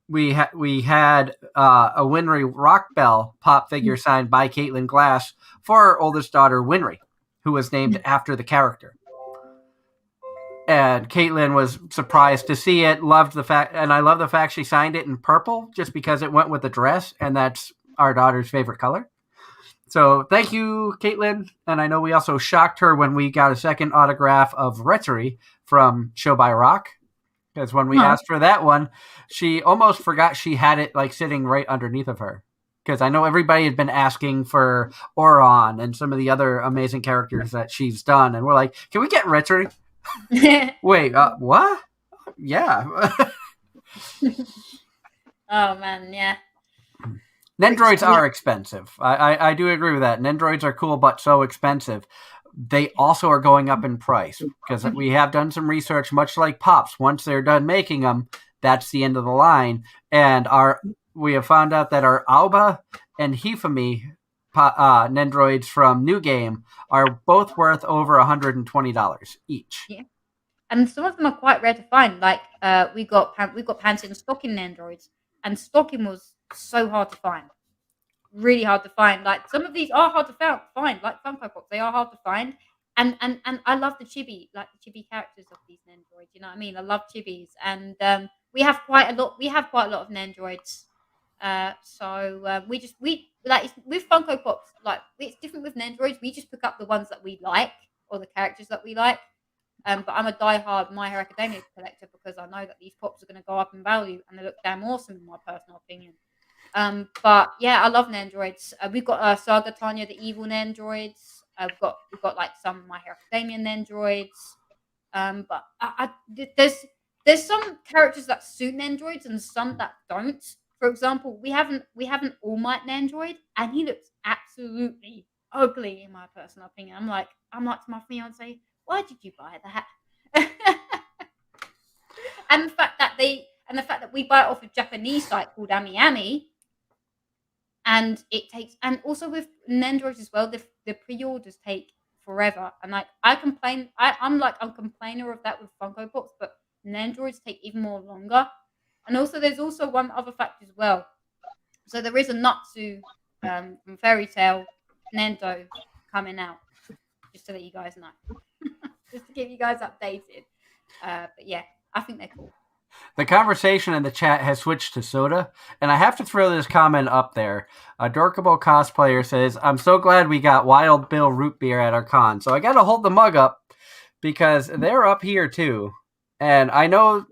we had a Winry Rock Bell Pop figure signed by Caitlin Glass for our oldest daughter, Winry, who was named after the character. And Caitlin was surprised to see it, loved the fact, and I love the fact she signed it in purple just because it went with the dress, and that's our daughter's favorite color. So thank you, Caitlin. And I know we also shocked her when we got a second autograph of Retry from Show by Rock, because when we asked for that one, she almost forgot she had it like sitting right underneath of her. Because I know everybody had been asking for Oron and some of the other amazing characters that she's done, and we're like, can we get Retry? Wait, what? Yeah. Oh man, yeah. Nendroids are expensive. I do agree with that. Nendroids are cool, but so expensive. They also are going up in price because we have done some research, much like Pops. Once they're done making them, that's the end of the line. And we have found out that our Alba and Hifumi Nendroids from New Game are both worth over $120 each. Yeah. And some of them are quite rare to find. Like we got Panty and Stocking Androids, and Stocking was so hard to find, really hard to find. Like some of these are hard to find, like Funko Pops, they are hard to find. And I love the chibi, like the chibi characters of these Nendroids. You know what I mean? I love chibis, and we have quite a lot. We have quite a lot of Nendroids. So we like with Funko Pops, like it's different with Nendroids. We just pick up the ones that we like or the characters that we like. But I'm a die-hard My Hero Academia collector because I know that these pops are going to go up in value and they look damn awesome in my personal opinion. But yeah, I love Nendroids. We've got Saga Tanya, the evil Nendroids. We've got like some My Hero Academia Nendroids. But there's some characters that suit Nendroids and some that don't. For example, we have an All Might Nendroid, and he looks absolutely ugly in my personal opinion. I'm like to my fiance, why did you buy that? and the fact that we buy it off a Japanese site called Ami, and it takes, and also with Nendroids as well, the pre-orders take forever. And like I'm a complainer of that with Funko Pops, but Nendroids take even more longer. And also there's also one other fact as well. So there is a Natsu from Fairy Tail Nendo coming out, just to let you guys know. Just to keep you guys updated. But yeah, I think they're cool. The conversation in the chat has switched to soda, and I have to throw this comment up there. A Dorkable Cosplayer says, I'm so glad we got Wild Bill root beer at our con. So I got to hold the mug up because they're up here too. And I know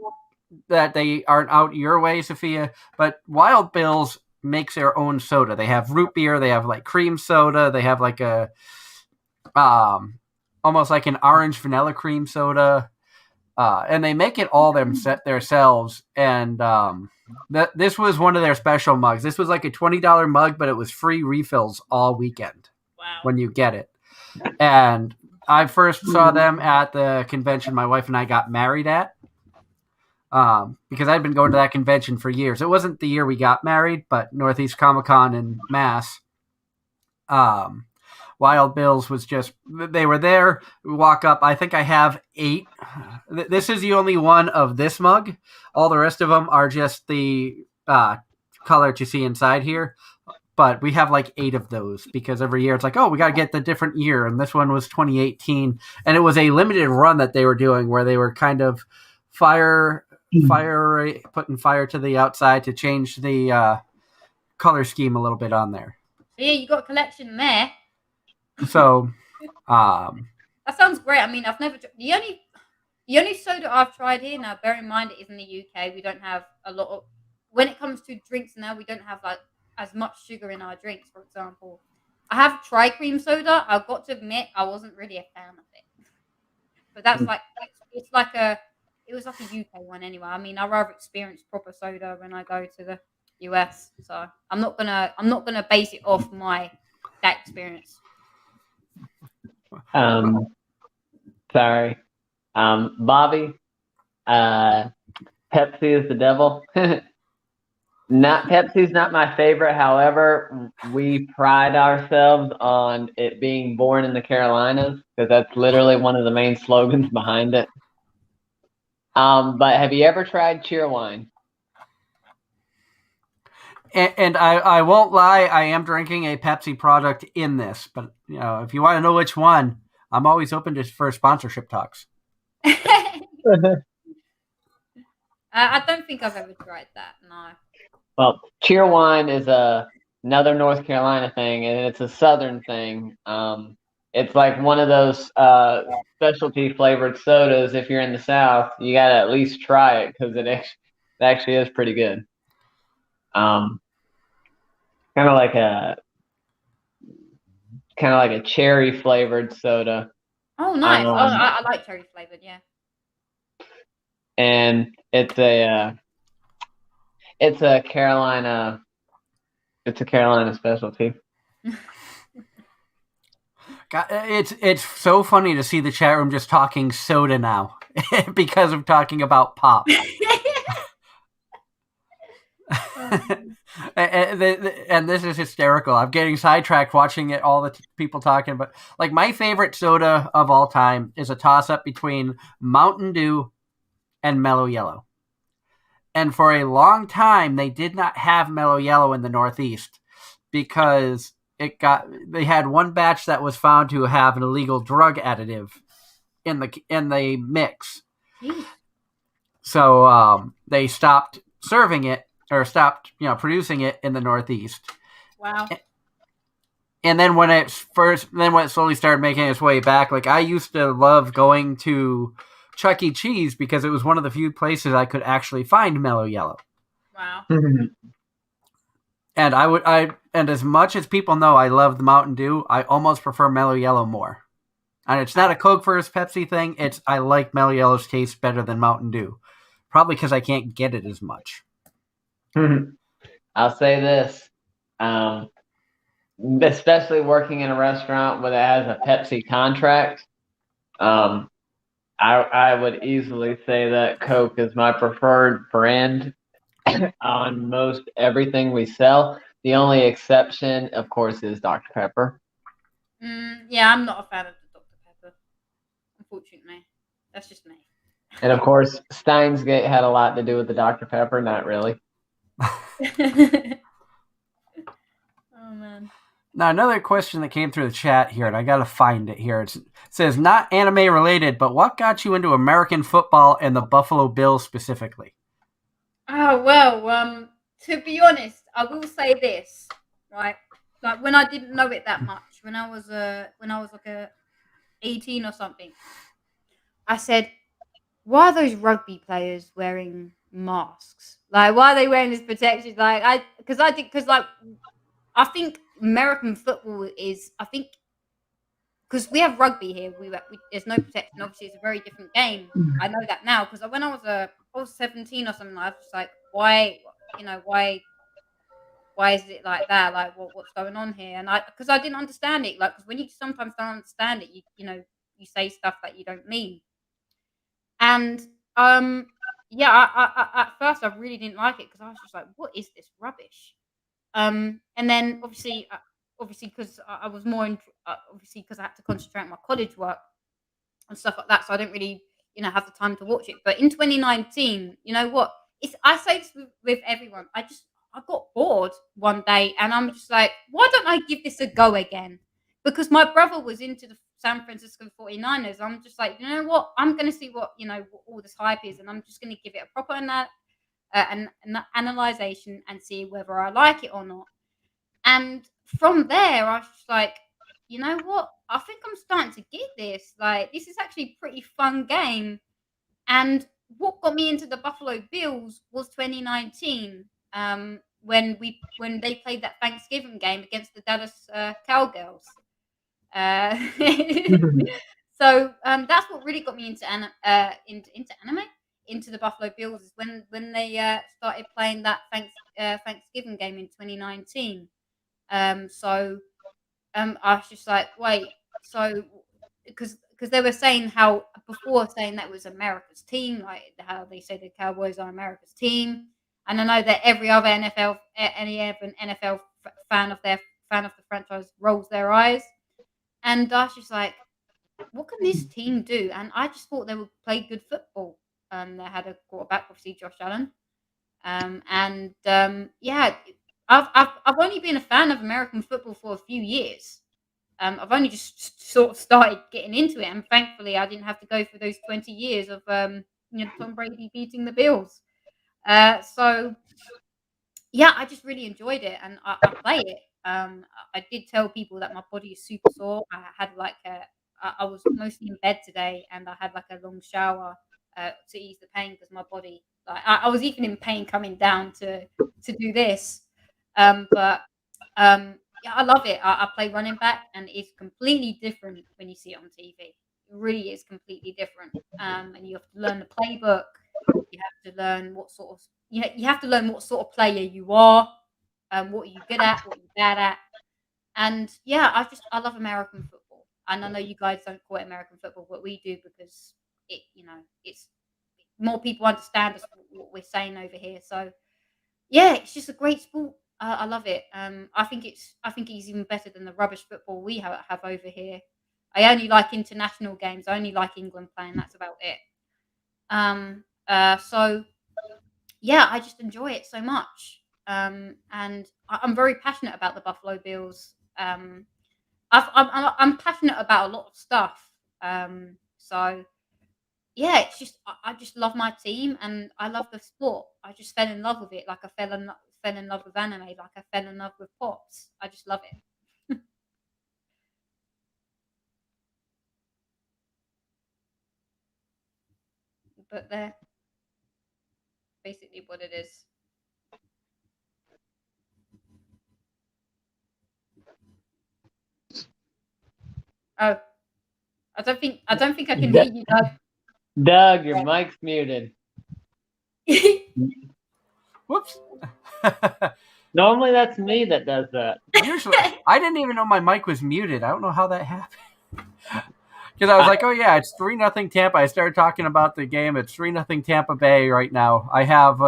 that they aren't out your way, Sophia, but Wild Bill's makes their own soda. They have root beer, they have like cream soda, they have like a almost like an orange vanilla cream soda, and they make it all themselves. And this was one of their special mugs. This was like a $20 mug, but it was free refills all weekend. Wow. When you get it. And I first saw them at the convention my wife and I got married at, because I'd been going to that convention for years. It wasn't the year we got married, but Northeast Comic-Con in Mass. Wild Bill's was just, they were there. We walk up. I think I have 8. This is the only one of this mug. All the rest of them are just the color to see inside here. but we have like 8 of those because every year it's like, oh, we got to get the different year, and this one was 2018, and it was a limited run that they were doing where they were kind of putting fire to the outside to change the color scheme a little bit on there. Yeah, you got a collection there. So, that sounds great. I mean, I've never the only soda I've tried here now. Bear in mind, it is in the UK. We don't have a lot of when it comes to drinks now. We don't have like as much sugar in our drinks. For example, I have Tri Cream soda. I've got to admit, I wasn't really a fan of it. But that's like it was like a UK one anyway. I mean, I rather experience proper soda when I go to the US. So I'm not gonna base it off that experience. Sorry. Bobby, Pepsi is the devil. Pepsi's not my favorite. However, we pride ourselves on it being born in the Carolinas because that's literally one of the main slogans behind it. But have you ever tried Cheerwine? and I won't lie, I am drinking a Pepsi product in this, but if you want to know which one, I'm always open for sponsorship talks. I don't think I've ever tried that. No. Well, Cheerwine is another North Carolina thing, and it's a Southern thing. It's like one of those specialty flavored sodas. If you're in the South, you gotta at least try it because it actually is pretty good. Kind of like a cherry flavored soda. Oh, nice! I like cherry flavored. Yeah. And it's a Carolina specialty. God, it's so funny to see the chat room just talking soda now because of talking about pop. And this is hysterical. I'm getting sidetracked watching it. All the people talking, but like my favorite soda of all time is a toss up between Mountain Dew and Mellow Yellow. And for a long time, they did not have Mellow Yellow in the Northeast because they had one batch that was found to have an illegal drug additive in the mix. So they stopped serving it or stopped producing it in the Northeast. Wow. And then when it slowly started making its way back, like I used to love going to Chuck E. Cheese because it was one of the few places I could actually find Mellow Yellow. Wow. And and as much as people know I love the Mountain Dew, I almost prefer Mellow Yellow more. And it's not a Coke versus Pepsi thing. I like Mellow Yellow's taste better than Mountain Dew. Probably because I can't get it as much. I'll say this. Especially working in a restaurant where it has a Pepsi contract, I would easily say that Coke is my preferred brand on most everything we sell. The only exception, of course, is Dr. Pepper. Yeah, I'm not a fan of the Dr. Pepper, unfortunately. That's just me. And of course, Steins Gate had a lot to do with the Dr. Pepper. Not really. Oh, man. Now, another question that came through the chat here, and I got to find it here. It says, not anime related, but what got you into American football and the Buffalo Bills specifically? Oh, well, to be honest, I will say this, right? Like when I didn't know it that much, when I was like 18 or something, I said, why are those rugby players wearing masks? Like, why are they wearing this protection? Like, because I think American football is, because we have rugby here, there's no protection. Obviously, it's a very different game. I know that now because when I was 17 or something, I was just like, why is it like that? Like, what's going on here? And because I didn't understand it. Like, because when you sometimes don't understand it, you say stuff that you don't mean. And yeah, I at first I really didn't like it because I was just like, what is this rubbish? And then obviously because I was more obviously because I had to concentrate on my college work and stuff like that, so I didn't really have the time to watch it. But in 2019, you know what? I say this with everyone. I I got bored one day, and I'm just like, why don't I give this a go again? Because my brother was into the San Francisco 49ers. I'm just like, you know what? I'm going to see what, what all this hype is, and I'm just going to give it a proper an analyzation and see whether I like it or not. And from there, I was just like, you know what? I think I'm starting to get this. Like, this is actually a pretty fun game. And what got me into the Buffalo Bills was 2019, when they played that Thanksgiving game against the Dallas Cowgirls. Uh, so that's what really got me into into anime, into the Buffalo Bills, is when they started playing that Thanksgiving game in 2019. So I was just like, wait, so because they were saying how before saying that was America's team, like how they say the Cowboys are America's team, and I know that every other NFL fan of the franchise rolls their eyes, and I was just like, what can this team do? And I just thought they would play good football. They had a quarterback, obviously Josh Allen, yeah, I've only been a fan of American football for a few years. I've only just sort of started getting into it, and thankfully, I didn't have to go through those 20 years of Tom Brady beating the Bills. So yeah, I just really enjoyed it, and I play it. I did tell people that my body is super sore. I had I was mostly in bed today, and I had like a long shower to ease the pain because my body, like, I was even in pain coming down to do this. But yeah, I love it. I play running back, and it's completely different when you see it on TV. It really is completely different. And you have to learn the playbook. You have to learn what sort of you have to learn what sort of player you are, what are you good at, what you're bad at, and yeah, I love American football, and I know you guys don't call it American football, but we do because it's more people understand us, what we're saying over here. So yeah, it's just a great sport. I love it. I think it's even better than the rubbish football we have over here. I only like international games. I only like England playing. That's about it. So yeah, I just enjoy it so much. And I'm very passionate about the Buffalo Bills. I'm passionate about a lot of stuff. So yeah, it's just I just love my team, and I love the sport. I just fell in love with it, like I fell in love with anime, like I fell in love with pops. I just love it. But they're basically what it is. Oh, I don't think I can hear you, Doug. Doug, your mic's muted. Whoops. Normally, that's me that does that. Usually, I didn't even know my mic was muted. I don't know how that happened. Because I was like, oh yeah, it's 3-0 Tampa. I started talking about the game. It's 3-0 Tampa Bay right now. I have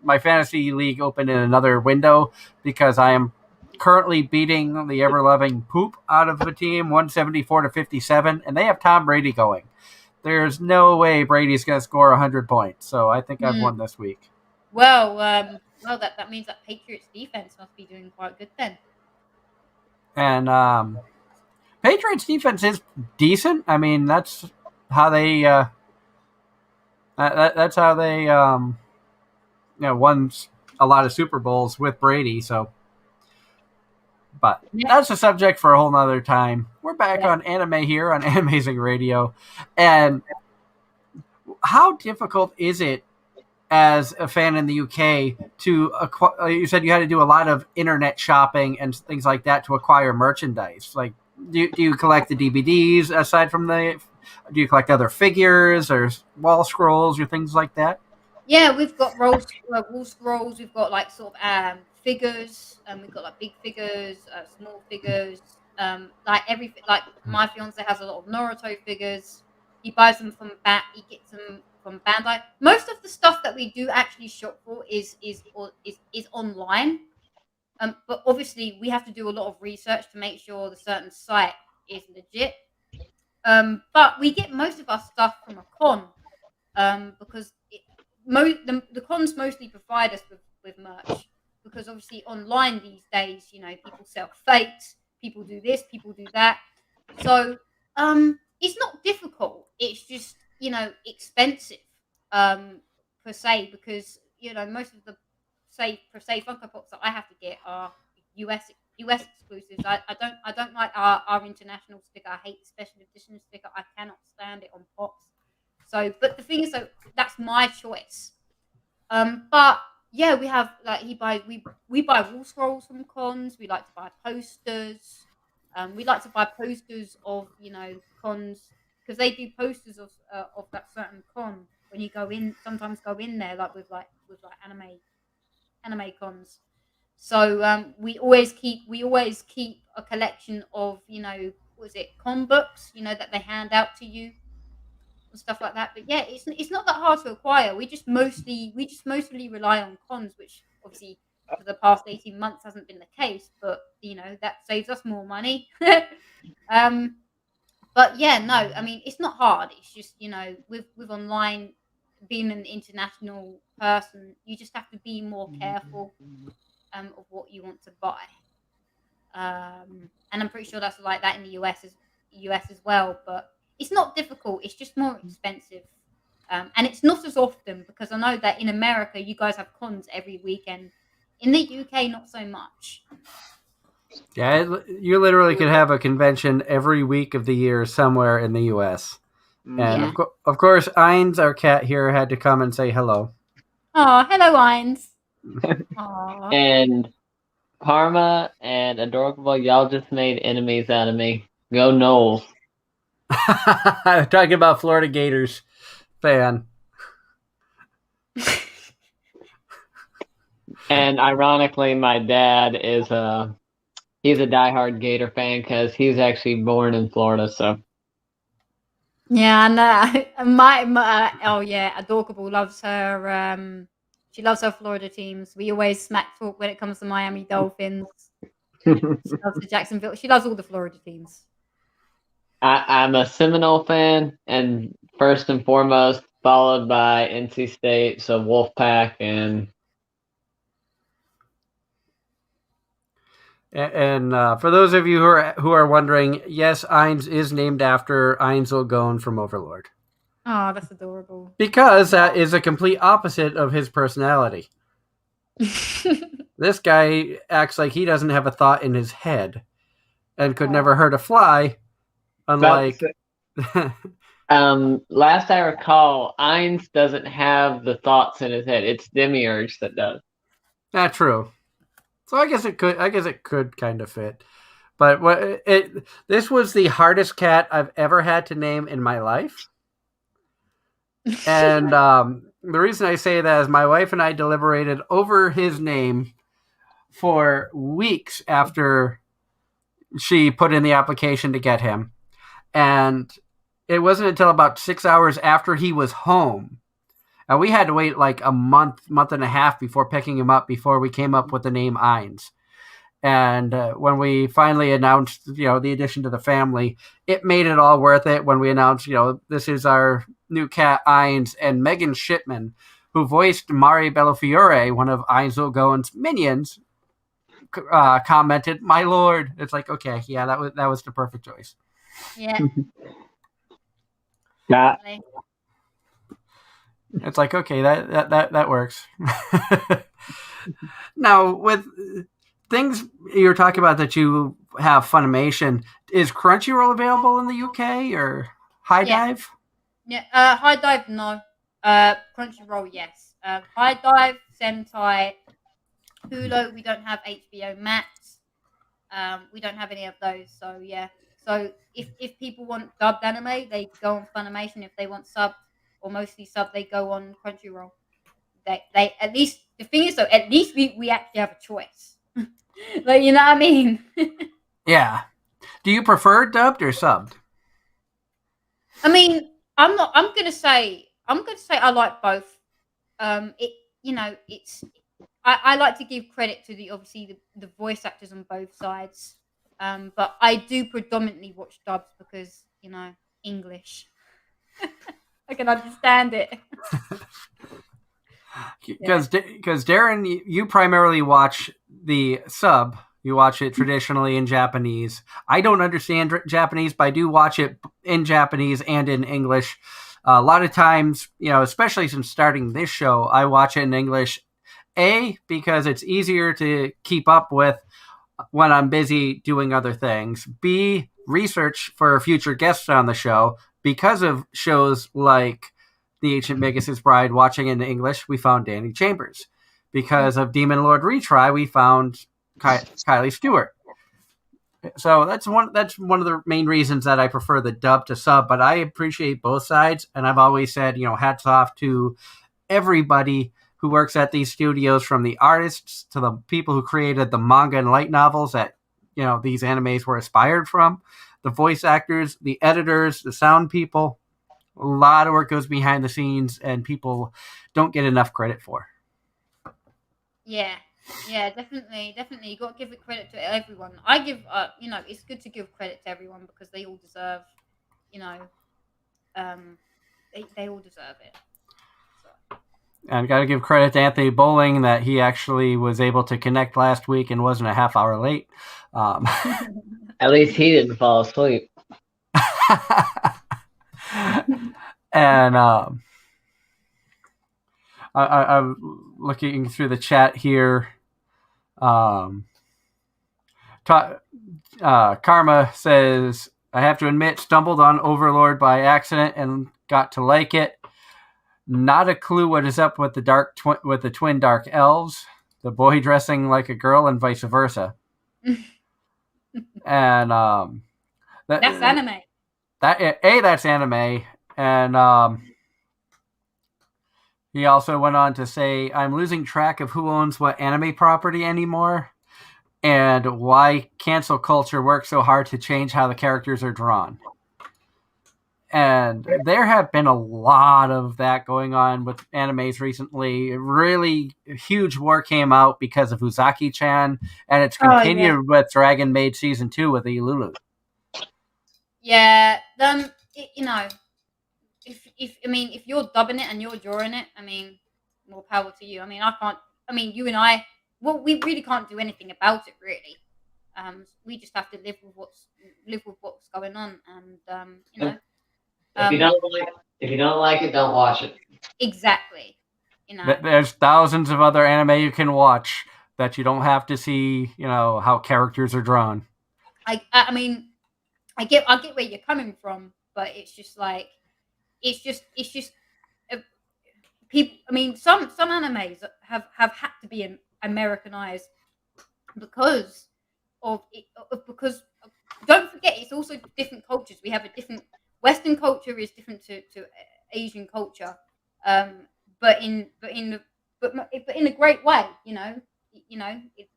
my fantasy league open in another window because I am currently beating the ever-loving poop out of the team, 174-57, and they have Tom Brady going. There's no way Brady's going to score 100 points. So I think I've won this week. Well, that means that Patriots defense must be doing quite good then. And Patriots defense is decent. I mean, that's how they that's how they won a lot of Super Bowls with Brady. So, but that's a subject for a whole nother time. We're back on anime here on Anime-Zing Radio, and how difficult is it as a fan in the UK to acquire? You said you had to do a lot of internet shopping and things like that to acquire merchandise. Like, do you collect the DVDs aside from do you collect other figures or wall scrolls or things like that? Yeah, we've got wall scrolls. We've got like sort of figures. We've got like big figures, small figures. Like everything. Like my fiance has a lot of Naruto figures. He buys them from he gets them from Bandai. Most of the stuff that we do actually shop for is online. But obviously we have to do a lot of research to make sure the certain site is legit. But we get most of our stuff from a con, because the cons mostly provide us with merch, because obviously online these days, people sell fakes, people do this, people do that. So it's not difficult. It's just expensive per se, because most of the say Funko Pops that I have to get are US exclusives. I don't like our international sticker. I hate the special edition sticker. I cannot stand it on Pops. So, but the thing is, so that's my choice. But yeah, we have like we buy wall scrolls from cons. We like to buy posters. We like to buy posters of cons, because they do posters of that certain con when you go in. Sometimes go in there like with anime cons. So we always keep a collection of what is it, con books, that they hand out to you and stuff like that. But yeah, it's not that hard to acquire. We just mostly rely on cons, which obviously for the past 18 months hasn't been the case, but that saves us more money. um but yeah, no, I mean, it's not hard. It's just with online, being an international person, you just have to be more careful of what you want to buy. And I'm pretty sure that's like that in the US as well. But it's not difficult. It's just more expensive, and it's not as often, because I know that in America you guys have cons every weekend. In the UK, not so much. Yeah, you literally could have a convention every week of the year somewhere in the U.S. And Yeah. of course, Ines, our cat here, had to come and say hello. Oh, hello, Ines. Aw. And Parma and Adorable, y'all just made enemies out of me. Go Knowles. Talking about Florida Gators fan. And ironically, my dad is he's a diehard Gator fan because he's actually born in Florida. So Yeah, and my oh yeah, Adorable loves her. She loves her Florida teams. We always smack talk when it comes to Miami Dolphins. She loves the Jacksonville. She loves all the Florida teams. I'm a Seminole fan, and first and foremost, followed by NC State, so Wolfpack, and And for those of you who are wondering, yes, Ines is named after Ainsel Gone from Overlord. Oh, that's adorable. Because that is a complete opposite of his personality. This guy acts like he doesn't have a thought in his head and could never hurt a fly, unlike... last I recall, Ainz doesn't have the thoughts in his head. It's Demiurge that does. Not true. So I guess it could kind of fit. But this was the hardest cat I've ever had to name in my life. And the reason I say that is my wife and I deliberated over his name for weeks after she put in the application to get him. And it wasn't until about 6 hours after he was home. And we had to wait like a month and a half before picking him up, before we came up with the name Ines. And when we finally announced, the addition to the family, it made it all worth it when we announced, this is our new cat, Ines. And Megan Shipman, who voiced Mari Bellafiore, one of Ainsel Goen's minions, commented, "My lord." It's like, okay, yeah, that was the perfect choice. Yeah. It's like, okay, that works. Now, with things you're talking about that you have Funimation, is Crunchyroll available in the UK or High Dive? Yeah, High Dive, no. Crunchyroll, yes. High Dive, Sentai, Hulu, we don't have HBO Max. We don't have any of those, so yeah. So if people want dubbed anime, they go on Funimation. If they want subbed or mostly subbed, they go on Crunchyroll. They at least, the thing is though, at least we actually have a choice. Like, you know what I mean? Yeah. Do you prefer dubbed or subbed? I mean, I'm gonna say I like both. I like to give credit to the voice actors on both sides. But I do predominantly watch dubs because, English. I can understand it. Because Darren, you primarily watch the sub. You watch it traditionally in Japanese. I don't understand Japanese, but I do watch it in Japanese and in English. A lot of times, especially since starting this show, I watch it in English. Because it's easier to keep up with when I'm busy doing other things. B, research for future guests on the show. Because of shows like The Ancient Magus' Bride, watching in English, we found Danny Chambers. Because of Demon Lord Retry, we found Kylie Stewart. So that's one of the main reasons that I prefer the dub to sub, but I appreciate both sides, and I've always said, hats off to everybody who works at these studios, from the artists to the people who created the manga and light novels that these animes were inspired from, the voice actors, the editors, the sound people. A lot of work goes behind the scenes, and people don't get enough credit for. Yeah, definitely. You got to give it credit to everyone. I give, it's good to give credit to everyone because they all deserve, they all deserve it. So. And got to give credit to Anthony Bowling that he actually was able to connect last week and wasn't a half hour late. At least he didn't fall asleep. And I'm looking through the chat here. Karma says, I have to admit, stumbled on Overlord by accident and got to like it. Not a clue what is up with the twin dark elves, the boy dressing like a girl, and vice versa. And that's anime. That's anime. And he also went on to say, I'm losing track of who owns what anime property anymore, and why cancel culture works so hard to change how the characters are drawn. And there have been a lot of that going on with animes recently. A really huge war came out because of Uzaki-chan, and it's continued with Dragon Maid Season 2 with Ilulu. Yeah, if you're dubbing it and you're drawing it, more power to you. I can't. You and I, we really can't do anything about it, really. We just have to live with what's going on, and If you don't like it, don't watch it. Exactly. There's thousands of other anime you can watch that you don't have to see, how characters are drawn. I get where you're coming from, but it's just like people. Some animes have had to be Americanized because don't forget, it's also different cultures. We have a different Western culture is different to Asian culture, but in a great way. We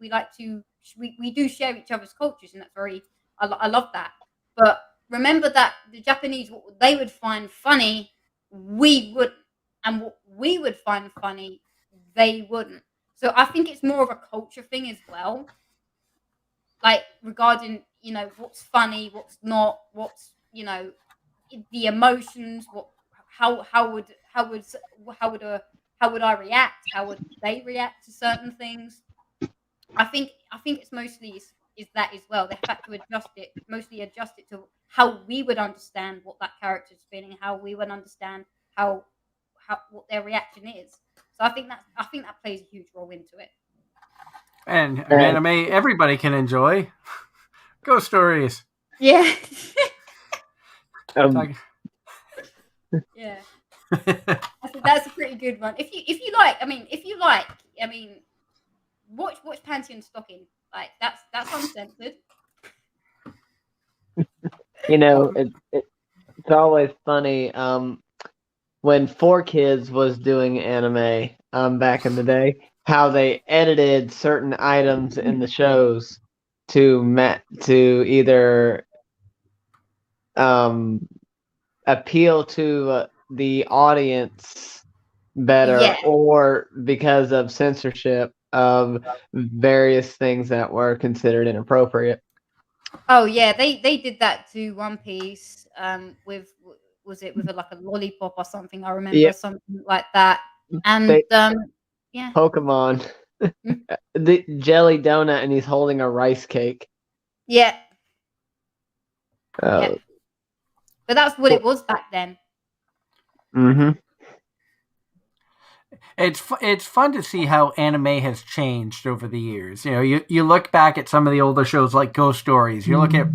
like to we do share each other's cultures, and that's very I love that. But remember that the Japanese, what they would find funny, we wouldn't, and what we would find funny, they wouldn't. So I think it's more of a culture thing as well. Like regarding, what's funny, what's not, what's, the emotions, how would I react? How would they react to certain things? I think it's mostly is that as well. They have to adjust it to how we would understand what that character is feeling, how we would understand how what their reaction is. So I think that plays a huge role into it. And anime everybody can enjoy. Ghost stories. Yeah. Yeah. That's a pretty good one. If you like, watch Panty & Stocking. Like that's uncensored. It's always funny. When 4Kids was doing anime back in the day, how they edited certain items in the shows to either appeal to the audience better, or because of censorship of various things that were considered inappropriate. Oh yeah, they did that to One Piece. With a lollipop or something? I remember something like that. And yeah, Pokemon, Hmm? the jelly donut, and he's holding a rice cake. yeah, yeah. Oh, But that's what it was back then. mm-hmm. It's fun to see how anime has changed over the years. You know, you look back at some of the older shows like Ghost Stories. You look at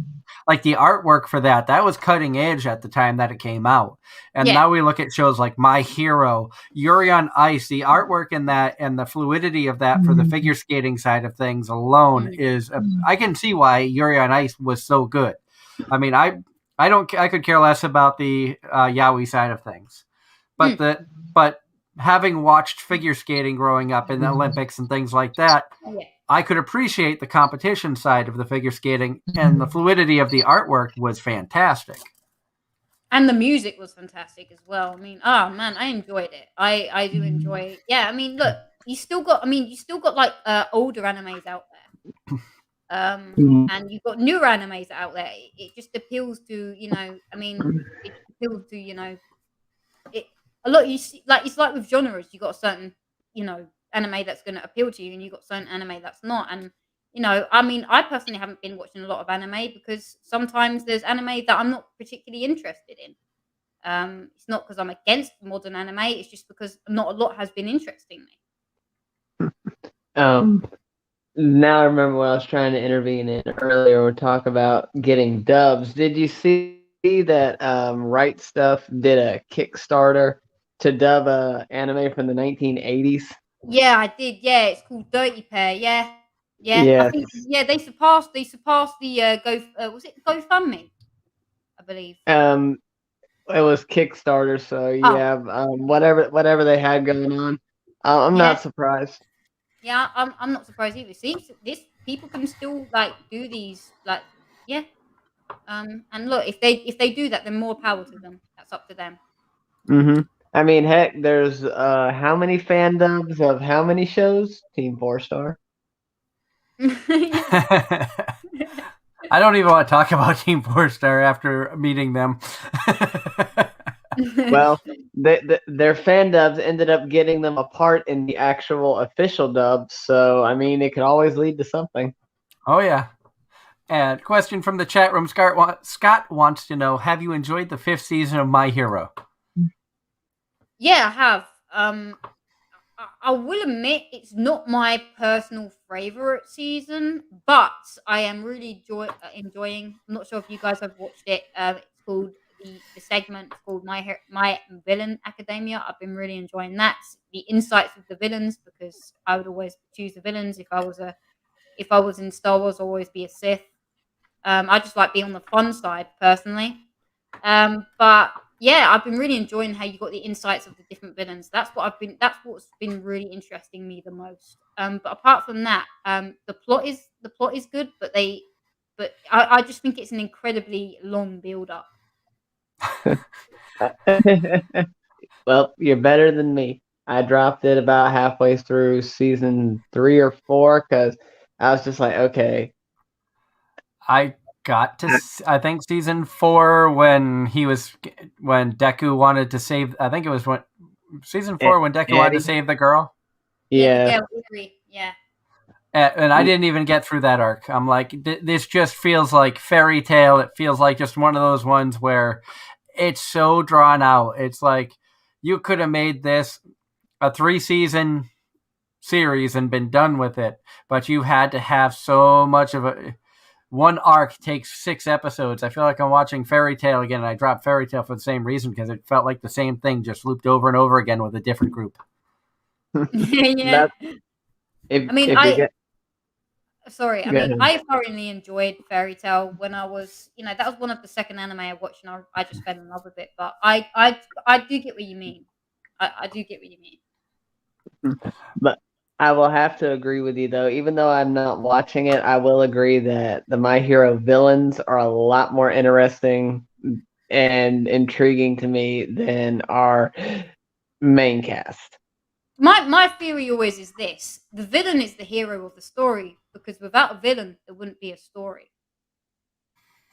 like the artwork for that was cutting edge at the time that it came out. And Yeah. now we look at shows like My Hero, Yuri on Ice. The artwork in that and the fluidity of that for the figure skating side of things alone is I can see why Yuri on Ice was so good. I mean, I could care less about the yaoi side of things, but but having watched figure skating growing up in the Olympics and things like that, Yeah. I could appreciate the competition side of the figure skating, and the fluidity of the artwork was fantastic. And the music was fantastic as well. I mean, oh man, I enjoyed it. I do enjoy it. Yeah, I mean, look, you still got like older animes out there. And you've got newer animes out there. It just appeals to, I mean, it appeals to, it a lot. You see, like it's like with genres, you got a certain, anime that's going to appeal to you, and you got certain anime that's not. And I mean, I personally haven't been watching a lot of anime because sometimes there's anime that I'm not particularly interested in. It's not because I'm against modern anime. It's just because not a lot has been interesting me. Now I remember what I was trying to intervene in earlier. We talk about getting dubs. Did you see that Right Stuff did a Kickstarter to dub a anime from the 1980s? Yeah, I did. Yeah, it's called Dirty Pair. Yeah, yeah. I Yes. think they surpassed the was it GoFundMe? I believe. It was Kickstarter, so Oh, yeah, whatever they had going on. I'm yeah, not surprised. yeah. I'm not surprised either. See, this people can still like do these yeah. And look, if they do that, then more power to them. That's up to them. Hmm. I mean, heck, there's how many fan dubs of how many shows? Team Four Star. I don't even want to talk about Team Four Star after meeting them. Well, their fan dubs ended up getting them a part in the actual official dubs, so I mean, it could always lead to something. Oh yeah. And question from the chat room: Scott wants to know: have you enjoyed the 5th season of My Hero? Yeah, I have. I will admit it's not my personal favorite season, but I am really enjoying. I'm not sure if you guys have watched it. It's called the segment called My Villain Academia. I've been really enjoying that. The insights of the villains, because I would always choose the villains if I was in Star Wars. I'd always be a Sith. I just like being on the fun side personally. But yeah, I've been really enjoying how you got the insights of the different villains. That's what's been really interesting me the most. But apart from that, the plot is good, but I just think it's an incredibly long build up. Well, you're better than me. I dropped it about halfway through season 3 or 4 because I was just like, okay. I got to, I think, season 4 when Deku wanted to save. I think it was season 4 when Deku wanted to save the girl. Yeah. Yeah. And I didn't even get through that arc. I'm like, this just feels like fairy tale. It feels like just one of those ones where it's so drawn out. It's like you could have made this a 3-season series and been done with it, but you had to have so much of one arc takes 6 episodes. I feel like I'm watching Fairy Tail again, and I dropped Fairy Tail for the same reason, because it felt like the same thing just looped over and over again with a different group. Yeah. I thoroughly enjoyed Fairy Tail when I was, that was one of the second anime I watched, and I just fell in love with it. But I do get what you mean. I do get what you mean. But I will have to agree with you, though. Even though I'm not watching it, I will agree that the My Hero villains are a lot more interesting and intriguing to me than our main cast. My theory always is this: the villain is the hero of the story, because without a villain, there wouldn't be a story.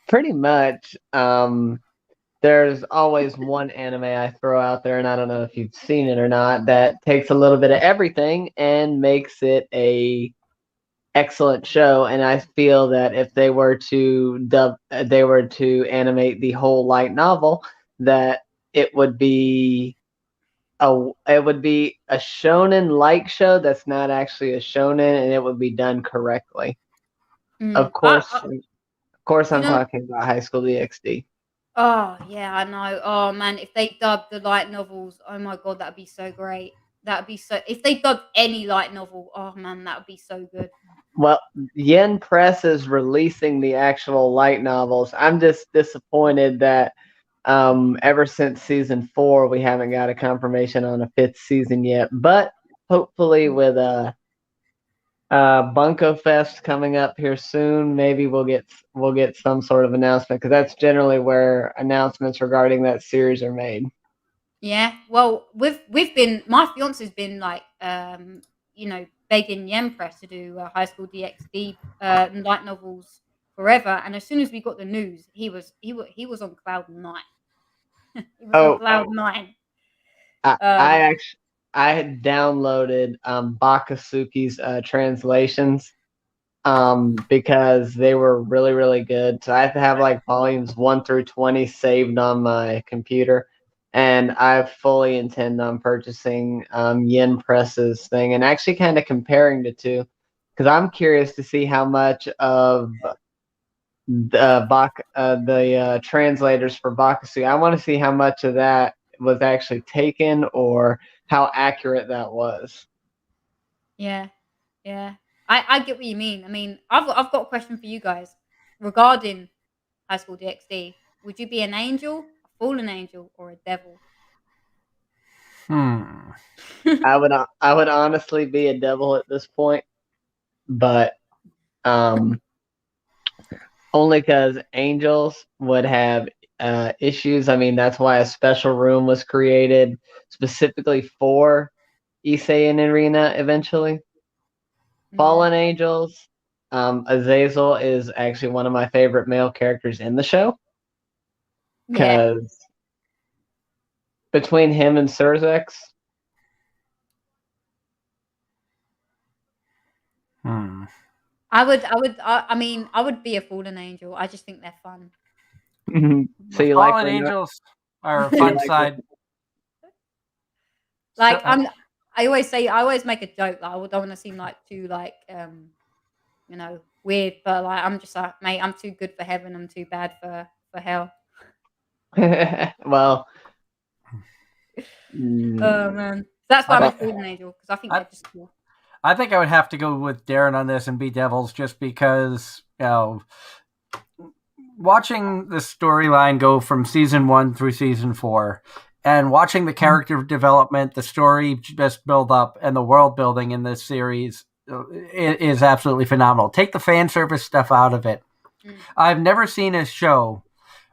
Pretty much. there's always one anime I throw out there, and I don't know if you've seen it or not, that takes a little bit of everything and makes it a excellent show. And I feel that if they were to animate the whole light novel, that it would be a shonen like show that's not actually a shonen, and it would be done correctly. Of course, You I'm know, talking about High School DxD. oh yeah, I know. Oh man, if they dubbed the light novels, oh my god, that'd be so great. That'd be so. If they dubbed any light novel, oh man, that would be so good. Well, Yen Press is releasing the actual light novels. I'm just disappointed that ever since season 4, we haven't got a confirmation on a 5th season yet. But hopefully, with Bunko Fest coming up here soon, maybe we'll get some sort of announcement, because that's generally where announcements regarding that series are made. Yeah, well, we've been my fiance's been like begging Yen Press to do High School DxD light novels forever, and as soon as we got the news, he was on cloud 9. He was on Oh, cloud 9. I actually I had downloaded Bakasuki's translations because they were really, really good. So I have to have like volumes 1 through 20 saved on my computer, and I fully intend on purchasing Yen Press's thing and actually kind of comparing the two, because I'm curious to see how much of the translators for Bakasuki. I want to see how much of that was actually taken or how accurate that was. Yeah, yeah. I get what you mean. I mean, I've got a question for you guys regarding High School DxD. Would you be an angel, a fallen angel, or a devil? I would honestly be a devil at this point, but only because angels would have issues. I mean, that's why a special room was created specifically for Issei and Irina eventually. Fallen angels. Azazel is actually one of my favorite male characters in the show, Yeah. because between him and Surzex, I mean, I would be a fallen angel. I just think they're fun. so you Fallen like angels are a fun side. Like So- I always make a joke. Like, I don't want to seem like too like weird, but like I'm just like, mate, I'm too good for heaven. I'm too bad for hell. well, Oh man, that's why I'm a fallen angel, because I think they're just cool. I think I would have to go with Darren on this and be devils, just because, watching the storyline go from season 1 through season 4 and watching the character development, the story just build up, and the world building in this series is absolutely phenomenal. Take the fan service stuff out of it. I've never seen a show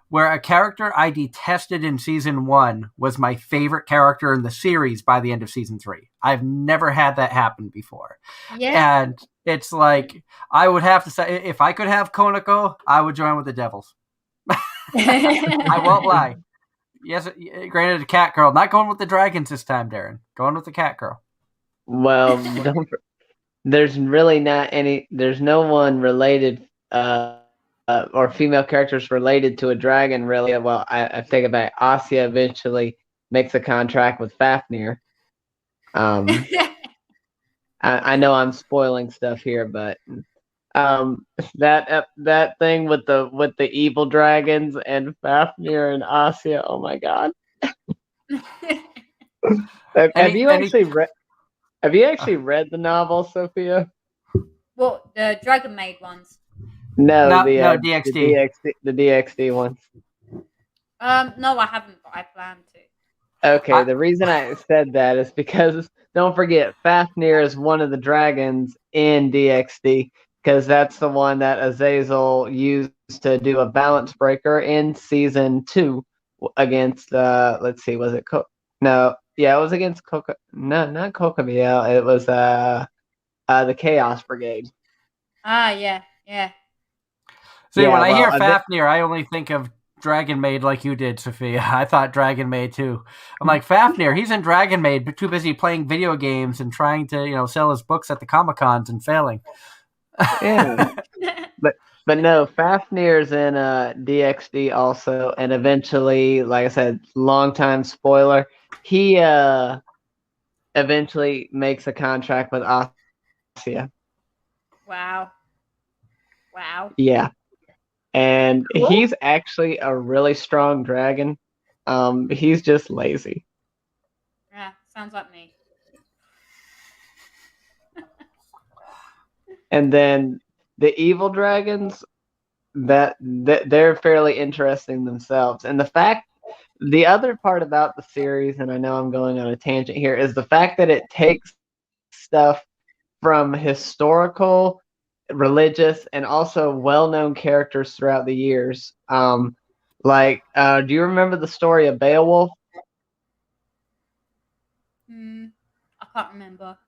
where a character I detested in season 1 was my favorite character in the series by the end of season 3. I've never had that happen before. Yeah. And it's like, I would have to say, if I could have Konako, I would join with the Devils. I won't lie. Yes, granted, a cat girl. Not going with the dragons this time, Darren. Going with the cat girl. well, there's really not any. There's no one related, or female characters related to a dragon, really. Well, I think about Asya eventually makes a contract with Fafnir. I know I'm spoiling stuff here, but that thing with the evil dragons and Fafnir and Asya. Oh my god! Have you actually read the novel, Sophia? What, the Dragon Maid ones? No, DxD. The DxD ones. No, I haven't, but I plan to. Okay, the reason I said that is because don't forget, Fafnir is one of the dragons in DxD, because that's the one that Azazel used to do a balance breaker in season 2 against let's see, was it no, yeah, it was against not Cocomiel, it was the Chaos Brigade. Ah, yeah. See, Yeah, when I hear well, Fafnir, I only think of Dragon Maid like you did, Sophia. I thought Dragon Maid too. I'm like, Fafnir, he's in Dragon Maid, but too busy playing video games and trying to, sell his books at the Comic Cons and failing. Yeah. But no, Fafnir's in DxD also, and eventually, like I said, long time spoiler, he eventually makes a contract with Asya. Wow. Yeah. And Cool. he's actually a really strong dragon. He's just lazy. Yeah, sounds like me. And then the evil dragons, that they're fairly interesting themselves. And the other part about the series, and I know I'm going on a tangent here, is the fact that it takes stuff from historical, religious, and also well-known characters throughout the years. Do you remember the story of Beowulf? I can't remember.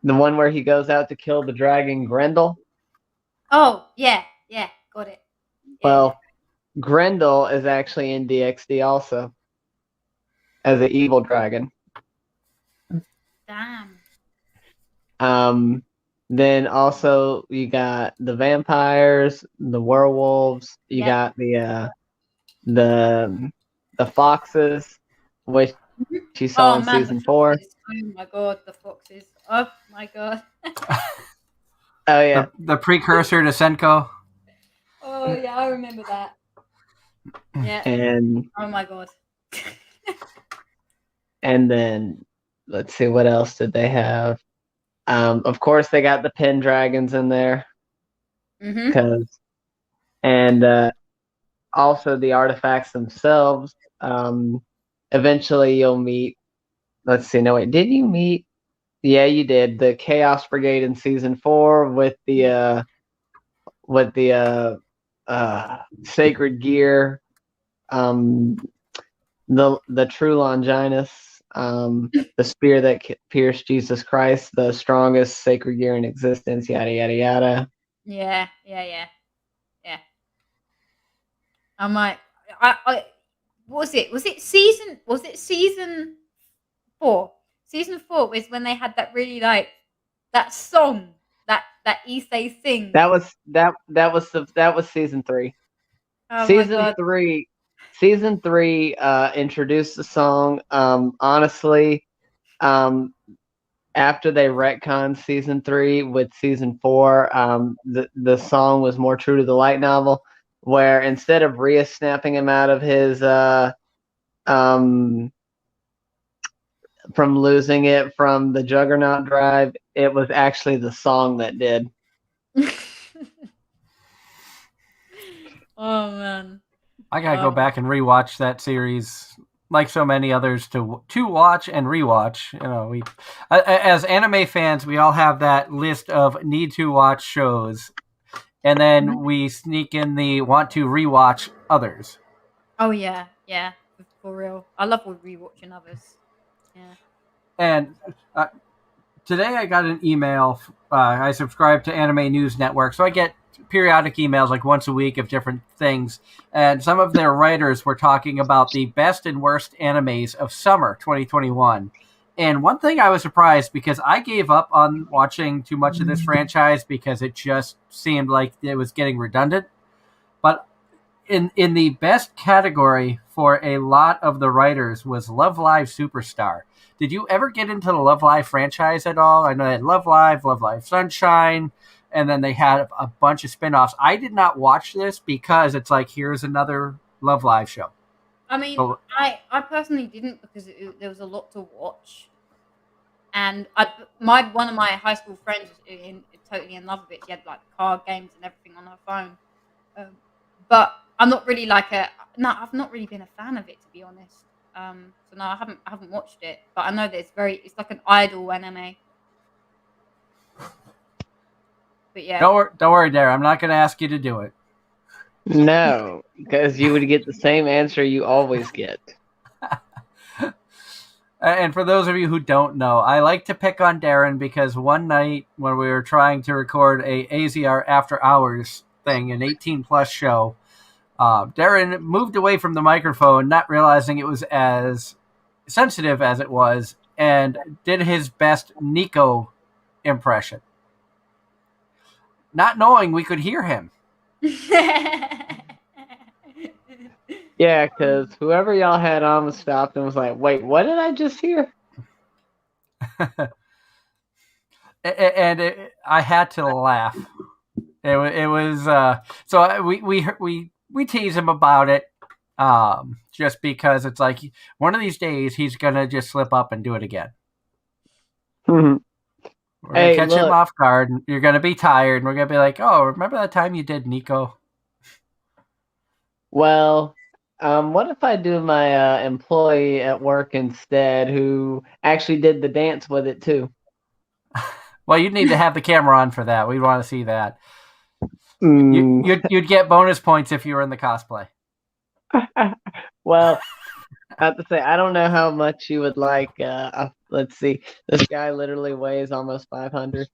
The one where he goes out to kill the dragon Grendel? Oh, yeah, got it. Yeah. Well, Grendel is actually in DxD also as an evil dragon. Damn. Then also you got the vampires, the werewolves, you got the foxes, which you saw in season 4. Oh my god, the foxes. Oh my god. Oh yeah. The precursor to Senko. Oh yeah, I remember that. Yeah. And oh my god. and then let's see, what else did they have? Of course they got the Pendragons in there. And also the artifacts themselves. Eventually you'll meet, let's see, no wait, did you meet? Yeah, you did. The Chaos Brigade in season 4 with the sacred gear, the true Longinus, the spear that pierced Jesus Christ, the strongest sacred gear in existence, yada yada yada. Yeah. I'm like, I was it season 4? Season 4 was when they had that really that song that Issei sings. That was season 3. Oh Season 3 introduced the song. Honestly, after they retconned season 3 with season 4, the song was more true to the light novel, where instead of Rhea snapping him out of his from losing it from the Juggernaut drive, it was actually the song that did. Oh man, I gotta go back and rewatch that series, like so many others, to watch and rewatch. We as anime fans, we all have that list of need to watch shows, and then we sneak in the want to rewatch others. Oh yeah, for real. I love rewatching others. Yeah. And today I got an email. I subscribe to Anime News Network, so I get periodic emails like once a week of different things. And some of their writers were talking about the best and worst animes of summer 2021. And one thing I was surprised, because I gave up on watching too much of this franchise because it just seemed like it was getting redundant. But in the best category for a lot of the writers was Love Live Superstar. Did you ever get into the Love Live franchise at all? I know they had Love Live Sunshine, and then they had a bunch of spinoffs. I did not watch this because it's like, here's another Love Live show. I mean, I personally didn't, because there was a lot to watch. And one of my high school friends was totally in love with it. She had like card games and everything on her phone. But I'm not really I've not really been a fan of it, to be honest. So no, I haven't watched it, but I know that it's like an idol anime. But yeah. Don't worry, Dara. I'm not going to ask you to do it. No, because you would get the same answer you always get. And for those of you who don't know, I like to pick on Darren because one night when we were trying to record a AZR After Hours thing, an 18-plus show, Darren moved away from the microphone, not realizing it was as sensitive as it was, and did his best Nico impression, not knowing we could hear him. Yeah, because whoever y'all had on stopped and was like, wait, what did I just hear? And I had to laugh. It was so we tease him about it, just because it's like one of these days he's gonna just slip up and do it again. We're gonna catch him off guard, and you're gonna be tired, and we're gonna be like, "Oh, remember that time you did Nico?" Well, what if I do my employee at work instead, who actually did the dance with it too? Well, you'd need to have the camera on for that. We'd want to see that. You'd get bonus points if you were in the cosplay. Well, I have to say, I don't know how much you would like. Let's see. This guy literally weighs almost 500.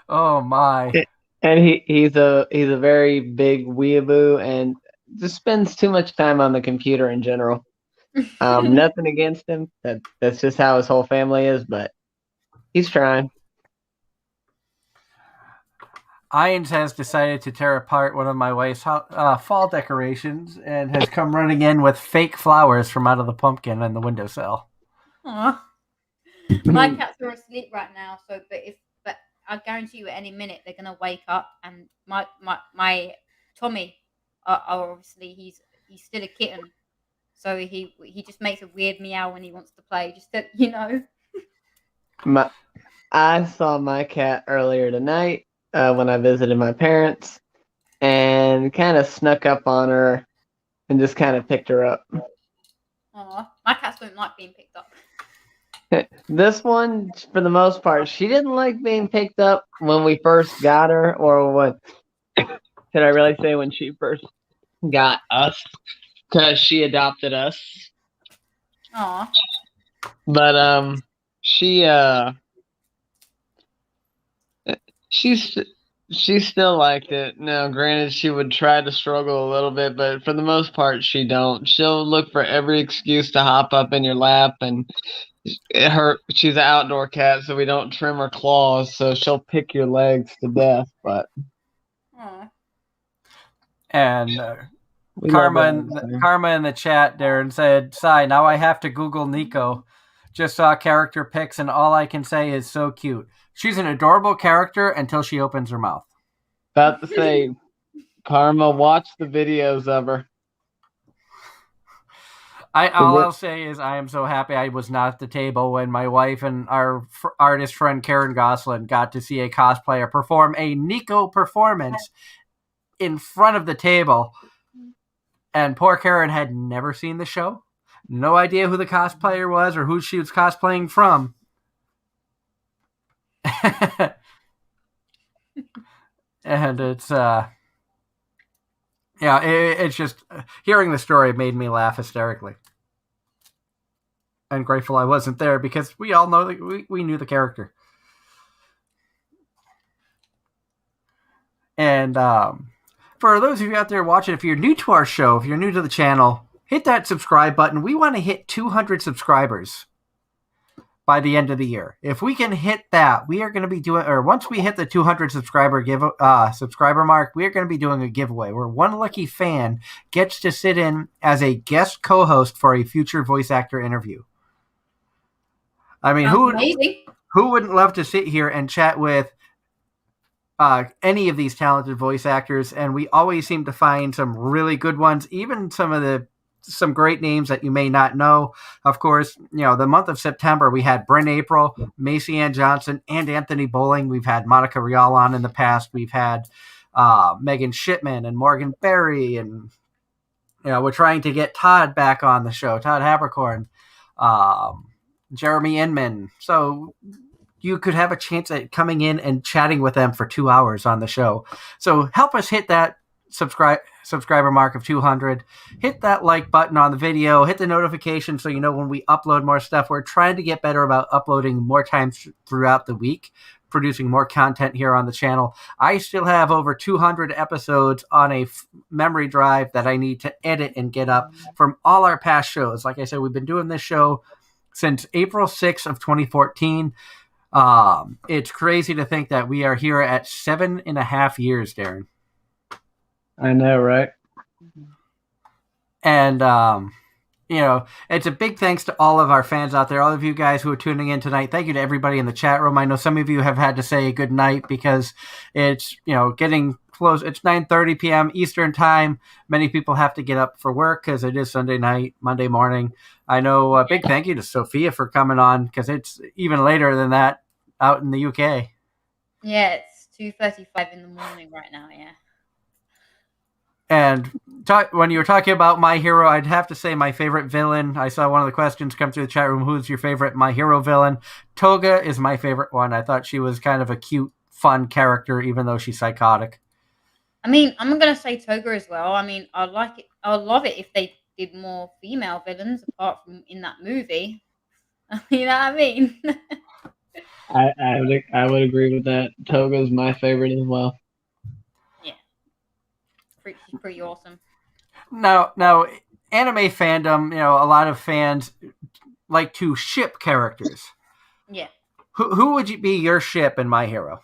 Oh my! And he's a very big weeaboo and just spends too much time on the computer in general. Nothing against him. That's just how his whole family is, but he's trying. Irons has decided to tear apart one of my wife's fall decorations and has come running in with fake flowers from out of the pumpkin in the windowsill. Aww. My cats are asleep right now, but I guarantee you, at any minute they're gonna wake up, and my Tommy, obviously he's still a kitten, so he just makes a weird meow when he wants to play. Just to, you know. I saw my cat earlier tonight when I visited my parents, and kind of snuck up on her and just kind of picked her up. Aw, my cats don't like being picked up. This one, for the most part, she didn't like being picked up when we first got her, or when, should I really say when she first got us, because she adopted us. Aw. But she still liked it. Now, granted, she would try to struggle a little bit, but for the most part, she don't. She'll look for every excuse to hop up in your lap, and she's an outdoor cat, so we don't trim her claws, so she'll pick your legs to death. But and Karma in the chat, Darren said, "Sigh, now I have to Google Nico. Just saw character pics, and all I can say is so cute. She's an adorable character until she opens her mouth." About to say, Karma, watch the videos of her. All I'll say is I am so happy I was not at the table when my wife and our artist friend Karen Goslin got to see a cosplayer perform a Nico performance in front of the table. And poor Karen had never seen the show. No idea who the cosplayer was or who she was cosplaying from. And it's it's just hearing the story made me laugh hysterically. And grateful I wasn't there because we all know that we knew the character. And for those of you out there watching, if you're new to our show, if you're new to the channel, hit that subscribe button. We want to hit 200 subscribers by the end of the year. If we can hit that, we are going to be doing, or once we hit the 200 subscriber mark, we are going to be doing a giveaway where one lucky fan gets to sit in as a guest co-host for a future voice actor interview. I mean, who wouldn't love to sit here and chat with any of these talented voice actors? And we always seem to find some really good ones, even some great names that you may not know. Of course, the month of September, we had Bryn April, Macy Ann Johnson, and Anthony Bowling. We've had Monica Rial on in the past. We've had Megan Shipman and Morgan Berry. And, we're trying to get Todd back on the show, Todd Habercorn, Jeremy Inman. So you could have a chance at coming in and chatting with them for 2 hours on the show. So help us hit that subscriber mark of 200. Hit that like button on the video. Hit the notification so you know when we upload more stuff. We're trying to get better about uploading more times throughout the week. producing more content here on the channel. I still have over 200 episodes on a memory drive that I need to edit and get up from all our past shows. Like I said, we've been doing this show since April 6th of 2014. It's crazy to think that we are here at 7.5 years, Darren. I know, right? And it's a big thanks to all of our fans out there, all of you guys who are tuning in tonight. Thank you to everybody in the chat room. I know some of you have had to say good night because it's, getting close. It's 9:30 p.m. Eastern time. Many people have to get up for work because it is Sunday night, Monday morning. I know a big thank you to Sophia for coming on because it's even later than that out in the UK. Yeah, it's 2:35 in the morning right now, yeah. And when you were talking about My Hero, I'd have to say my favorite villain. I saw one of the questions come through the chat room. Who's your favorite My Hero villain? Toga is my favorite one. I thought she was kind of a cute, fun character, even though she's psychotic. I mean, I'm going to say Toga as well. I mean, I'd like it. I'd love it if they did more female villains apart from in that movie. You know what I mean? I would agree with that. Toga's my favorite as well. Yeah. She's pretty awesome. Now, anime fandom, a lot of fans like to ship characters. Yeah. Who would be your ship in My Hero?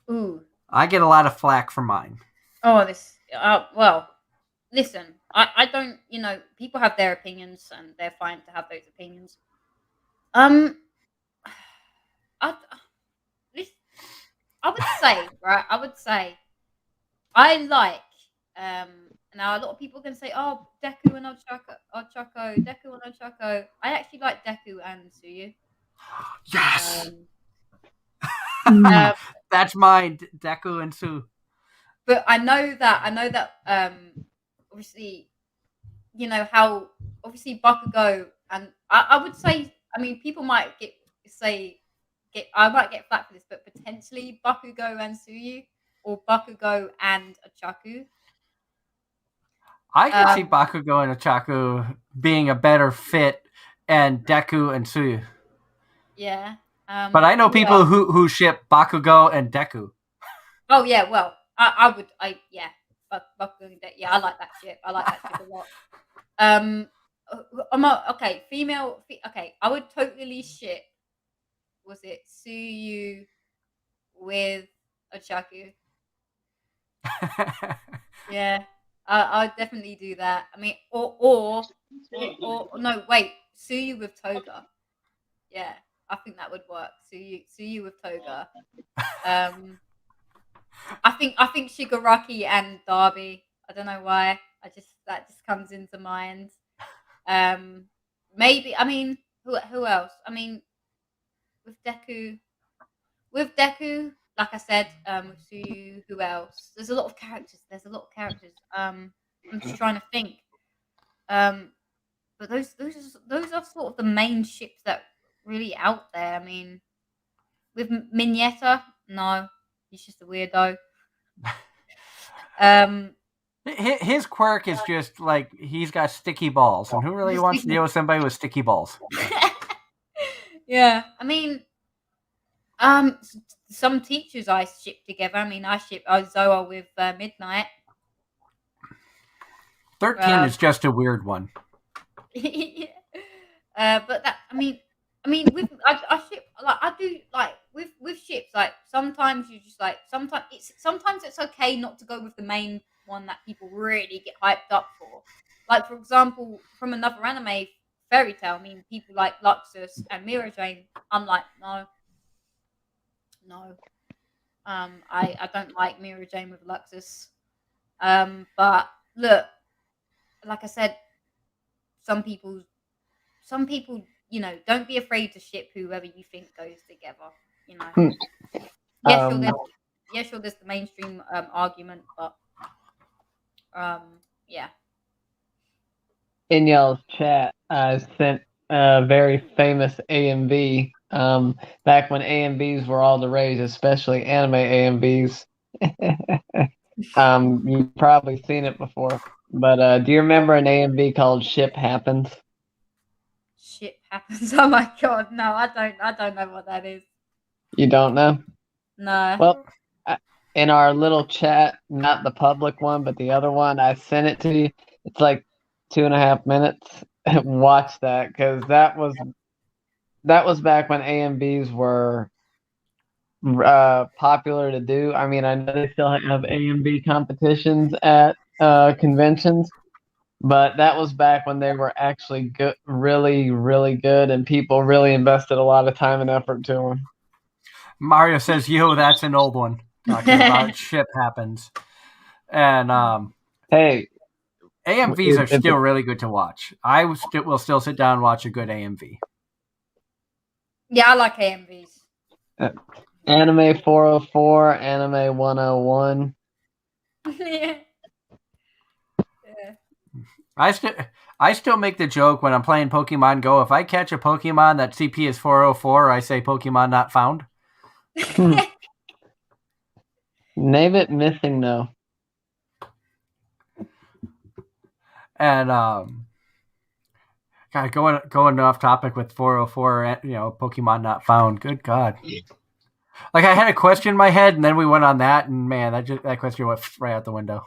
Ooh. I get a lot of flack for mine. Oh, well, listen, I don't, people have their opinions and they're fine to have those opinions. I would say, right, I like, now a lot of people can say, oh, Deku and Ochako. I actually like Deku and Tsuyu. Yes! That's mine, Deku and Tsu. But I know that, obviously, how, obviously, Bakugo, and I would say, I mean, people might I might get flack for this, but potentially Bakugo and Tsuyu, or Bakugo and Ochaku. I can see Bakugo and Ochaku being a better fit, and Deku and Tsuyu. Yeah. But I know people who ship Bakugo and Deku. Oh yeah, well, Bakugo and Deku. Yeah, I like that ship. I like that ship a lot. Okay, female. Okay, I would totally ship. Was it Tsuyu with Ochaku? Yeah, I'd definitely do that. I mean, or no, wait, Tsuyu with Toga. Yeah, I think that would work. Tsuyu with Toga. I think Shigaraki and Darby. I don't know why. That just comes into mind. Maybe, I mean, who else? I mean, with Deku, like I said, with Tsuyu, who else? There's a lot of characters. I'm just trying to think. But those are sort of the main ships that really out there. I mean, with Mignetta, no, he's just a weirdo. His quirk is just like he's got sticky balls, and who really wants to deal with somebody with sticky balls? Yeah, I mean, some teachers I ship together. I mean, I ship Zoa with Midnight. 13 is just a weird one. But that, I mean, with I ship, like, I do, like, with ships, like, sometimes you just, like, sometimes it's okay not to go with the main one that people really get hyped up for. Like, for example, from another anime, Fairy Tail, I mean, people like Luxus and Mira Jane. I'm like, no. I don't like Mira Jane with Luxus. But look, like I said, some people, don't be afraid to ship whoever you think goes together. Sure, there's the mainstream argument, but yeah. In y'all's chat, I sent a very famous AMV back when AMVs were all the rage, especially anime AMVs. You've probably seen it before, but do you remember an AMV called Ship Happens? Ship Happens. Oh my god, no, I don't know what that is. You don't know? No. Well, in our little chat, not the public one, but the other one, I sent it to you. It's like 2.5 minutes. Watch that, because that was back when AMVs were popular to do. I mean, I know they still have AMV competitions at conventions, but that was back when they were actually good, really, really good, and people really invested a lot of time and effort to them. Mario says, "Yo, that's an old one." Talking about ship happens, and Hey, AMVs are still really good to watch. I will still sit down and watch a good AMV. Yeah, I like AMVs. Anime 404, Anime 101. Yeah. I still make the joke when I'm playing Pokemon Go. If I catch a Pokemon that CP is 404, I say Pokemon not found. Name it missing though. And God, going off topic with 404, Pokemon not found. Good God. Like I had a question in my head, and then we went on that, and man, that question went right out the window.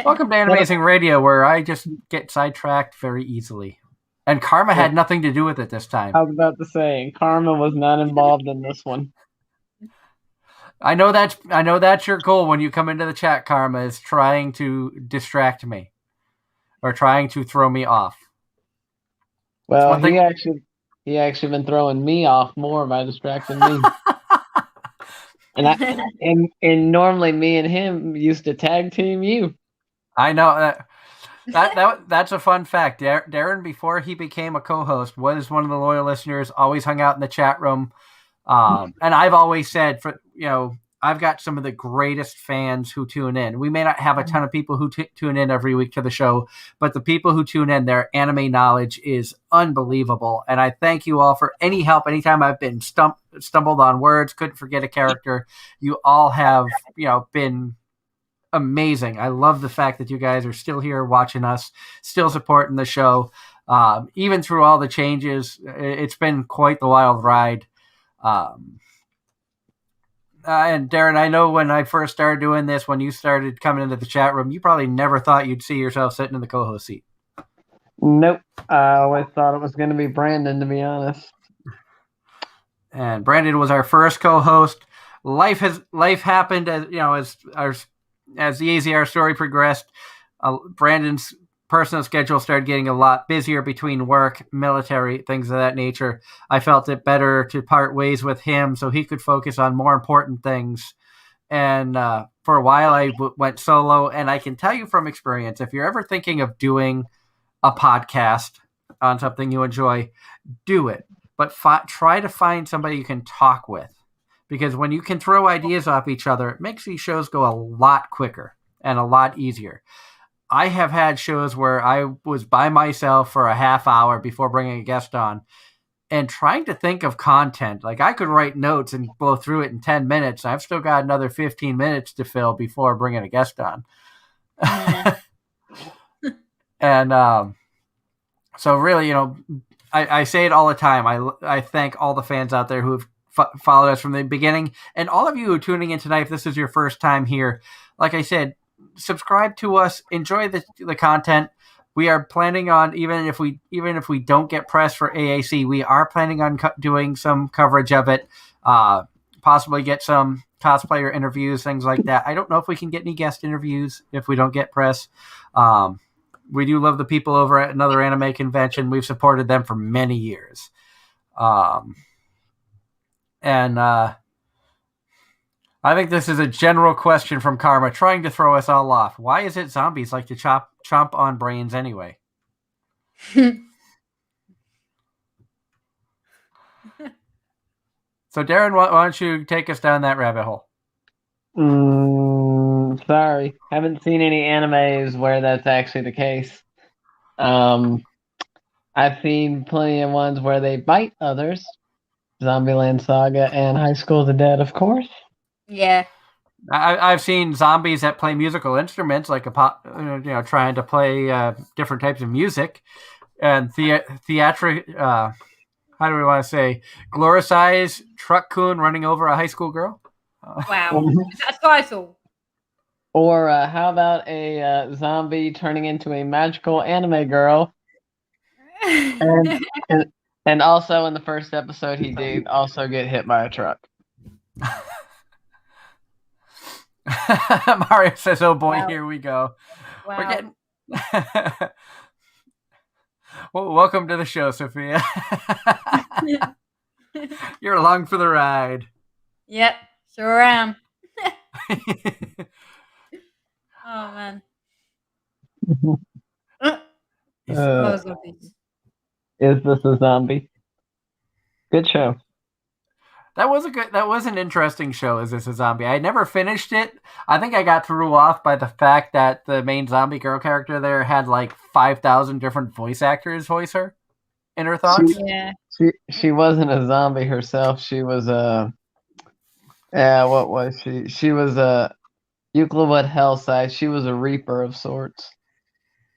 Welcome to Anime-Zing Radio, where I just get sidetracked very easily. And Karma had nothing to do with it this time. I was about to say, Karma was not involved in this one. I know that's your goal when you come into the chat, Karma, is trying to distract me. Or trying to throw me off. Well, he actually been throwing me off more by distracting me. And normally me and him used to tag team you. I know that's a fun fact. Darren, before he became a co-host, was one of the loyal listeners. Always hung out in the chat room, and I've always said, I've got some of the greatest fans who tune in. We may not have a ton of people who tune in every week to the show, but the people who tune in, their anime knowledge is unbelievable. And I thank you all for any help. Anytime I've been stumbled on words, couldn't forget a character, you all have, been amazing. I love the fact that you guys are still here watching us, still supporting the show. Even through all the changes, it's been quite the wild ride. And Darren, I know when I first started doing this, when you started coming into the chat room, you probably never thought you'd see yourself sitting in the co-host seat. Nope. I always thought it was going to be Brandon, to be honest. And Brandon was our first co-host. Life happened as the AZR story progressed. Brandon's personal schedule started getting a lot busier between work, military, things of that nature. I felt it better to part ways with him so he could focus on more important things. And for a while, I went solo. And I can tell you from experience, if you're ever thinking of doing a podcast on something you enjoy, do it. But try to find somebody you can talk with. Because when you can throw ideas off each other, it makes these shows go a lot quicker and a lot easier. I have had shows where I was by myself for a half hour before bringing a guest on and trying to think of content. Like I could write notes and blow through it in 10 minutes. I've still got another 15 minutes to fill before bringing a guest on. And so really, I say it all the time. I thank all the fans out there who have followed us from the beginning. And all of you who are tuning in tonight, if this is your first time here, like I said, subscribe to us, enjoy the content. We are planning on, even if we don't get press for AAC, we are planning on doing some coverage of it, possibly get some cosplayer interviews, things like that. I don't know if we can get any guest interviews if we don't get press. We do love the people over at another anime convention. We've supported them for many years. I think this is a general question from Karma, trying to throw us all off. Why is it zombies like to chomp on brains anyway? So, Darren, why don't you take us down that rabbit hole? Sorry. Haven't seen any animes where that's actually the case. I've seen plenty of ones where they bite others. Zombieland Saga and High School of the Dead, of course. Yeah. I've seen zombies that play musical instruments, like trying to play different types of music, and how do we want to say, glorifies truck coon running over a high school girl? Wow. Is that a title? Or how about a zombie turning into a magical anime girl? And, and and also in the first episode, he did also get hit by a truck. Mario says, "Oh boy, Wow. here we go." Wow. We're getting. Well, welcome to the show, Sophia. You're along for the ride. Yep, sure am. Oh man. Uh, Zombies. Is this a zombie? Good show. That was an interesting show. Is This a Zombie? I never finished it. I think I got threw off by the fact that the main zombie girl character there had like 5,000 different voice actors voice her in her thoughts. Yeah. She wasn't a zombie herself. She was a what was she? She was a Euclid Hellside. She was a reaper of sorts.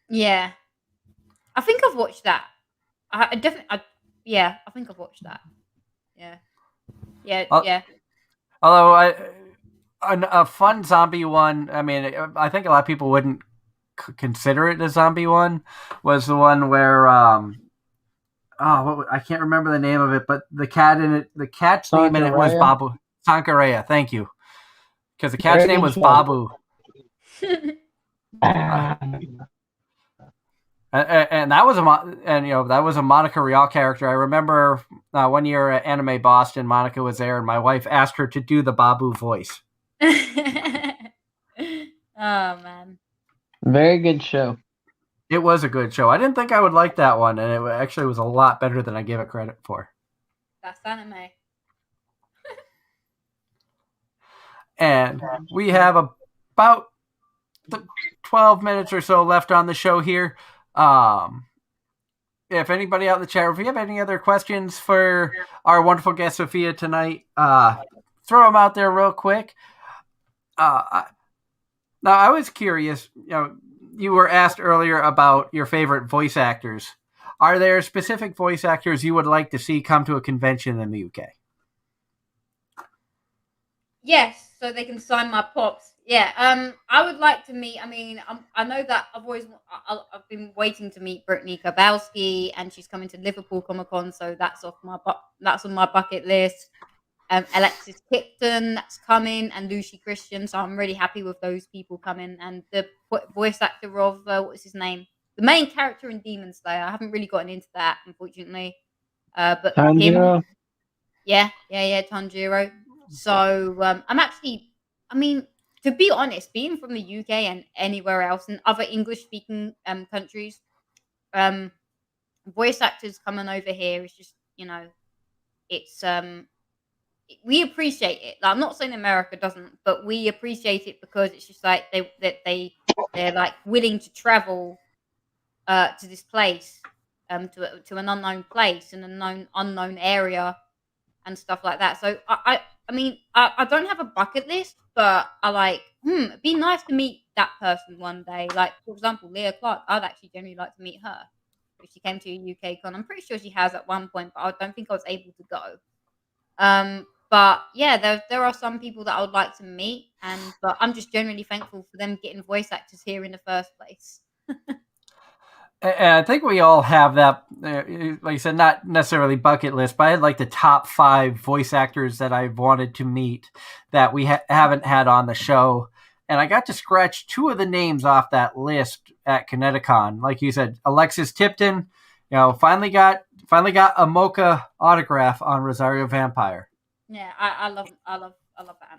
Yeah. I think I've watched that. I definitely. I think I've watched that. Yeah. Yeah. Yeah. Although a fun zombie one, I mean, I think a lot of people wouldn't consider it a zombie one, was the one where I can't remember the name of it, but the cat's name in it was Sankaraya? Babu. Sankaraya, thank you. Because the cat's Very name good was show. Babu. Ah. And that was that was a Monica Rial character. I remember one year at Anime Boston, Monica was there, and my wife asked her to do the Babu voice. Oh man. Very good show. It was a good show. I didn't think I would like that one, and it actually was a lot better than I gave it credit for. That's anime. And we have about 12 minutes or so left on the show here. If anybody out in the chat, if you have any other questions for our wonderful guest Sophia tonight, throw them out there real quick. Now, I was curious. You were asked earlier about your favorite voice actors. Are there specific voice actors you would like to see come to a convention in the UK? Yes, so they can sign my pops. Yeah, I would like to meet. I mean, I know that I've been waiting to meet Brittany Kowalski, and she's coming to Liverpool Comic Con, so that's on my bucket list. Alexis Tipton, that's coming, and Lucy Christian. So I'm really happy with those people coming. And the voice actor of what was his name, the main character in Demon Slayer. I haven't really gotten into that, unfortunately. But Tanjiro? him, yeah, Tanjiro. So I mean, to be honest, being from the UK and anywhere else and other English-speaking countries, voice actors coming over here is just, it's we appreciate it. Like, I'm not saying America doesn't, but we appreciate it because it's just like they're like willing to travel to this place, to an unknown place in an unknown area and stuff like that. So I mean, I don't have a bucket list, but I like, it'd be nice to meet that person one day. Like, for example, Leah Clark, I'd actually generally like to meet her if she came to a UK con. I'm pretty sure she has at one point, but I don't think I was able to go. But yeah, there are some people that I would like to meet, but I'm just generally thankful for them getting voice actors here in the first place. And I think we all have that, like I said, not necessarily bucket list, but I had like the top 5 voice actors that I've wanted to meet that we haven't had on the show. And I got to scratch 2 of the names off that list at Kineticon. Like you said, Alexis Tipton, finally got a mocha autograph on Rosario Vampire. Yeah, I love that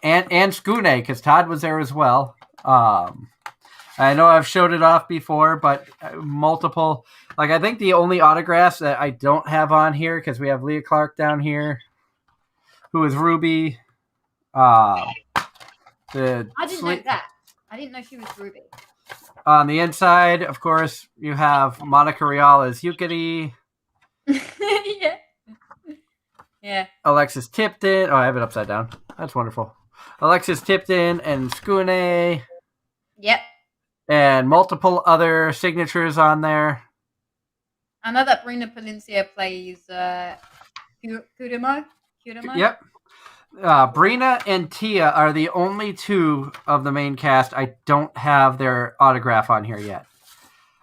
anime. And Skune, because Todd was there as well. I know I've showed it off before, but multiple. Like, I think the only autographs that I don't have on here, because we have Leah Clark down here, who is Ruby. I didn't know that. I didn't know she was Ruby. On the inside, of course, you have Monica Rial as Yukari. Yeah. Yeah. Alexis Tipton. Oh, I have it upside down. That's wonderful. Alexis Tipton and Skune. Yep. And multiple other signatures on there. I know that Brina Palencia plays Kurimo. Kurimo. Yep. Brina and Tia are the only two of the main cast. I don't have their autograph on here yet.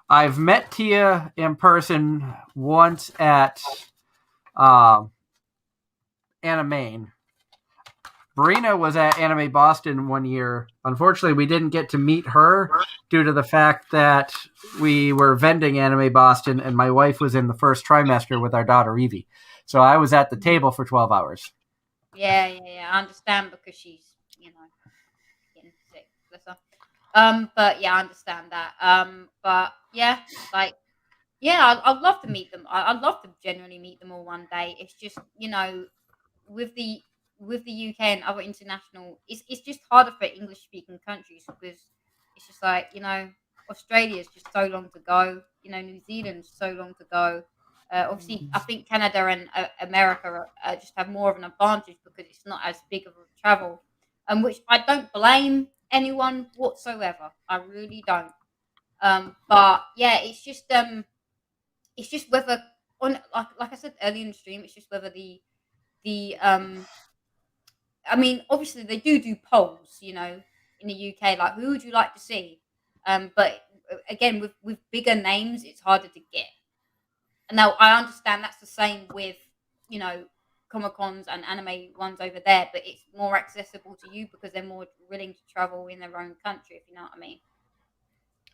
I've met Tia in person once at Anime-Zing. Brina was at Anime Boston one year. Unfortunately, we didn't get to meet her due to the fact that we were vending Anime Boston, and my wife was in the first trimester with our daughter Evie. So I was at the table for 12 hours. Yeah. I understand because she's, getting sick. Bless her. But yeah, I understand that. But yeah, like, yeah, I'd love to meet them. I'd love to genuinely meet them all one day. It's just, with the UK and other international, it's just harder for English speaking countries because it's just like, Australia's just so long to go. New Zealand's so long to go. Obviously, I think Canada and America just have more of an advantage because it's not as big of a travel, which I don't blame anyone whatsoever. I really don't. But yeah, it's just whether on like I said earlier in the stream, it's just whether the I mean, obviously they do polls, in the UK, like who would you like to see? But again, with bigger names, it's harder to get. And now I understand that's the same with Comic Cons and anime ones over there, but it's more accessible to you because they're more willing to travel in their own country, if you know what I mean.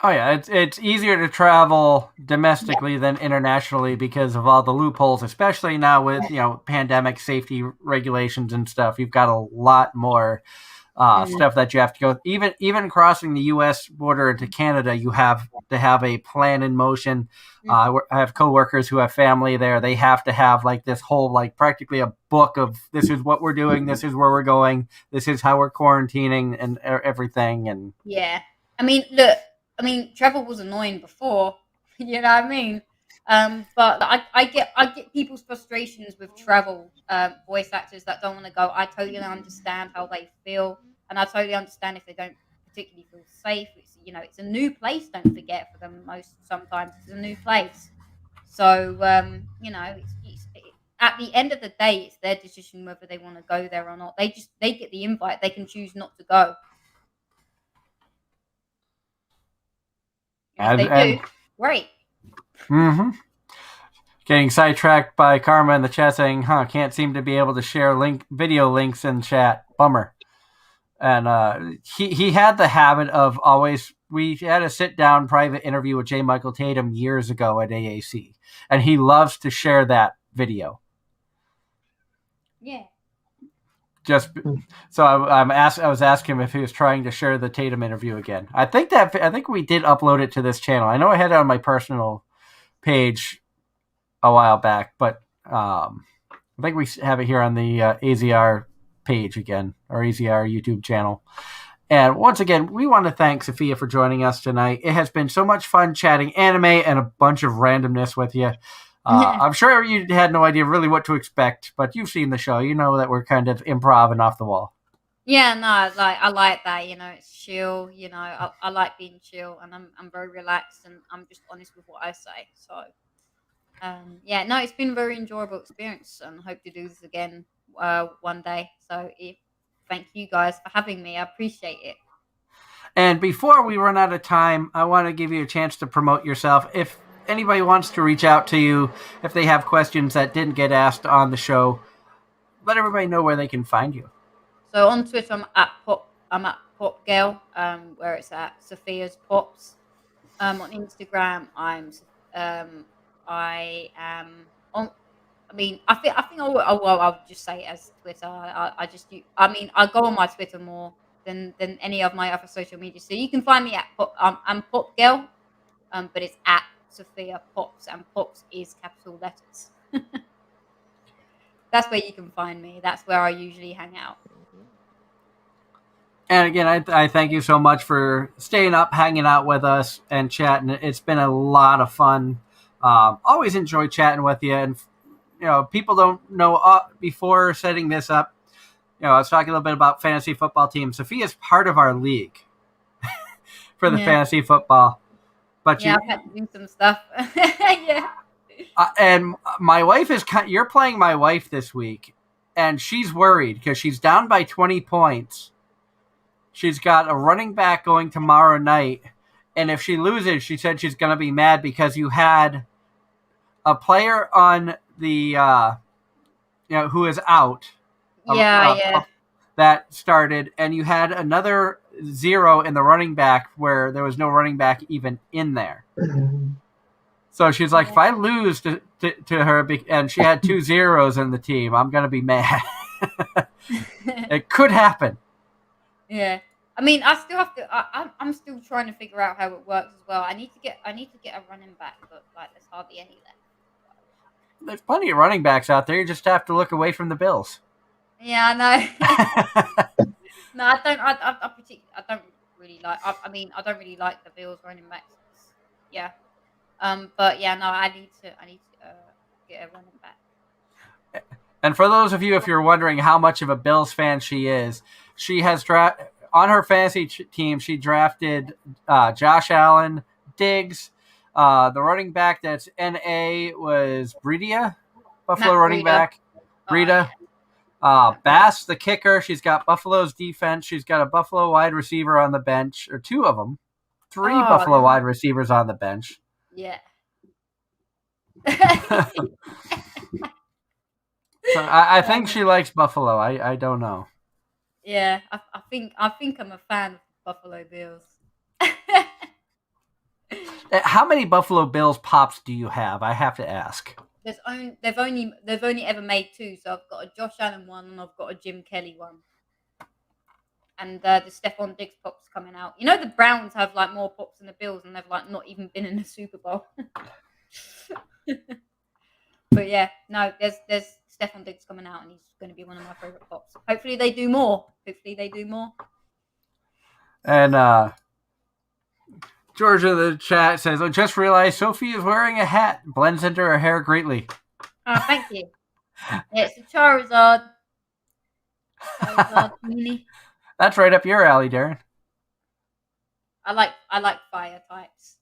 Oh yeah, it's easier to travel domestically than internationally because of all the loopholes, especially now with pandemic safety regulations and stuff. You've got a lot more stuff that you have to go. Even crossing the U.S. border into Canada, you have to have a plan in motion. I have coworkers who have family there. They have to have like this whole practically a book of this is what we're doing, this is where we're going, this is how we're quarantining and everything. And yeah, I mean, look. I mean, travel was annoying before, you know what I mean? But I get people's frustrations with travel, voice actors that don't want to go. I totally understand how they feel, and I totally understand if they don't particularly feel safe. It's a new place. Don't forget, for them sometimes it's a new place. So at the end of the day, it's their decision whether they want to go there or not. They get the invite. They can choose not to go. If they do, great. Mm-hmm. Getting sidetracked by Karma in the chat saying, can't seem to be able to share video links in chat. Bummer. And he had the habit of always, we had a sit-down private interview with J. Michael Tatum years ago at AAC, and he loves to share that video. Yeah. So I was asking him if he was trying to share the Tatum interview again. I think we did upload it to this channel. I know I had it on my personal page a while back, but I think we have it here on the AZR page again, our AZR YouTube channel. And once again, we want to thank Sophia for joining us tonight. It has been so much fun chatting anime and a bunch of randomness with you. I'm sure you had no idea really what to expect, but you've seen the show. You know that we're kind of improv and off the wall. Yeah, no, I like that. It's chill. I like being chill, and I'm very relaxed, and I'm just honest with what I say. So, yeah, no, it's been a very enjoyable experience, and I hope to do this again one day. So, thank you guys for having me. I appreciate it. And before we run out of time, I want to give you a chance to promote yourself. If anybody wants to reach out to you, if they have questions that didn't get asked on the show, let everybody know where they can find you. So on Twitter, I'm at PopGirl, where it's at Sophia's Pops. On Instagram, I am on. I mean, I think I'll just say it as Twitter. I go on my Twitter more than any of my other social media. So you can find me at I'm PopGirl, but it's at Sophia Pops, and Pops is capital letters. That's where you can find me. That's where I usually hang out. And again, I thank you so much for staying up, hanging out with us, and chatting. It's been a lot of fun. Always enjoy chatting with you. And people don't know before setting this up. I was talking a little bit about fantasy football team. Sophia's part of our league for the fantasy football. But I've had to do some stuff. Yeah. And my wife is. You're playing my wife this week, and she's worried because she's down by 20 points. She's got a running back going tomorrow night, and if she loses, she said she's going to be mad because you had a player on the who is out. Yeah. That started, and you had another 0 in the running back where there was no running back even in there. So she's like, if I lose to her, and she had 2 zeros in the team, I'm going to be mad. It could happen. Yeah. I mean, I still have to. I'm still trying to figure out how it works as well. I need to get a running back, but like, there's hardly any left. There's plenty of running backs out there. You just have to look away from the Bills. Yeah, I know. No, I don't. I don't really like. I mean, I don't really like the Bills running backs. Yeah. But yeah, no, I need to get a running back. And for those of you, if you're wondering how much of a Bills fan she is, she has on her fantasy team. She drafted Josh Allen, Diggs. The running back that's NA was Breida, Buffalo running back. Breida. Bass, the kicker. She's got Buffalo's defense. She's got a Buffalo wide receiver on the bench, or 2 of them. 3 Buffalo wide receivers on the bench. Yeah. So I think she likes Buffalo. I don't know. Yeah, I think I'm a fan of Buffalo Bills. How many Buffalo Bills pops do you have? I have to ask. They've only ever made 2, so I've got a Josh Allen one and I've got a Jim Kelly one. And the Stephon Diggs pops coming out. You know, the Browns have like more pops than the Bills, and they've like not even been in the Super Bowl. But yeah, no, there's Stephon Diggs coming out, and he's going to be one of my favorite pops. Hopefully they do more. And George in the chat says, "I just realized Sophia is wearing a hat. Blends into her hair greatly." Oh, thank you. Yeah, it's a Charizard. Mini. That's right up your alley, Darren. I like fire types.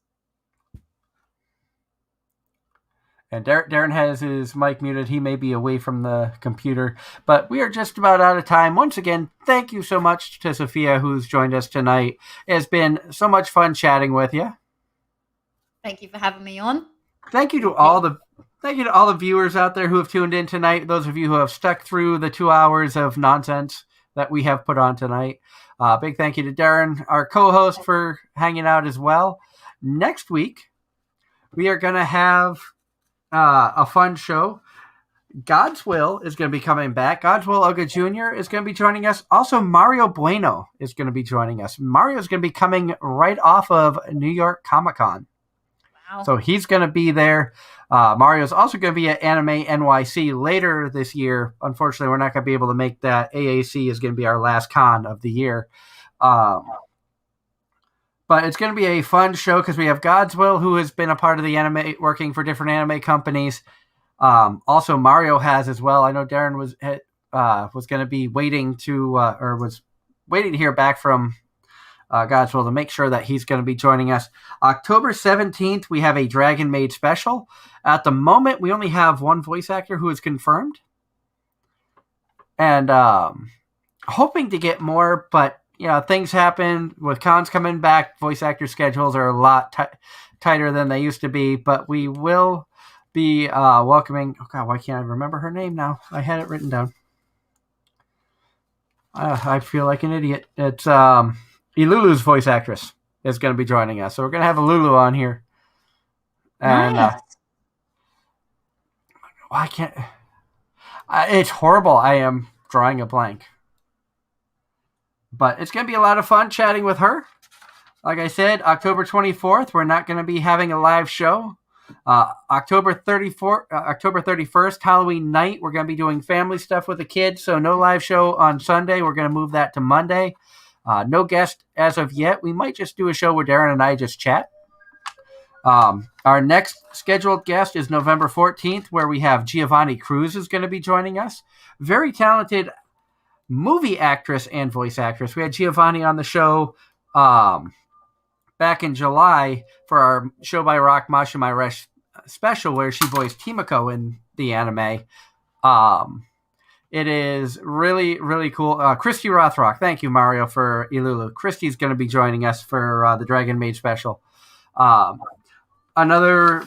And Darren has his mic muted. He may be away from the computer, but we are just about out of time. Once again, thank you so much to Sophia, who's joined us tonight. It has been so much fun chatting with you. Thank you for having me on. Thank you to all the viewers out there who have tuned in tonight. Those of you who have stuck through the 2 hours of nonsense that we have put on tonight. Big thank you to Darren, our co-host, for hanging out as well. Next week, we are going to have a fun show. God's Will is going to be coming back. God's Will Oga Jr. is going to be joining us. Also, Mario Bueno is going to be joining us. Mario is going to be coming right off of New York Comic-Con. Wow. So he's going to be there. Mario's also going to be at Anime NYC later this year. Unfortunately, we're not going to be able to make that. AAC is going to be our last con of the year. But it's going to be a fun show because we have God's Will, who has been a part of the anime, working for different anime companies. Also, Mario has as well. I know Darren was going to be waiting to hear back from God's Will to make sure that he's going to be joining us. October 17th, we have a Dragon Maid special. At the moment, we only have 1 voice actor who is confirmed. And hoping to get more, but things happen with cons coming back. Voice actor schedules are a lot tighter than they used to be, but we will be welcoming. Oh God, why can't I remember her name now? I had it written down. I feel like an idiot. It's Ilulu's voice actress is going to be joining us, so we're going to have Ilulu on here. And Nice. I can't. It's horrible. I am drawing a blank. But it's going to be a lot of fun chatting with her. Like I said, October 24th, we're not going to be having a live show. October 31st, Halloween night, we're going to be doing family stuff with the kids. So no live show on Sunday. We're going to move that to Monday. No guest as of yet. We might just do a show where Darren and I just chat. Our next scheduled guest is November 14th, where we have Giovanni Cruz is going to be joining us. Very talented movie actress and voice actress. We had Giovanni on the show back in July for our Show by Rock Mashima special where she voiced Himiko in the anime. It is really, really cool. Christy Rothrock, thank you, Mario, for Ilulu. Christy's going to be joining us for the Dragon Maid special. Another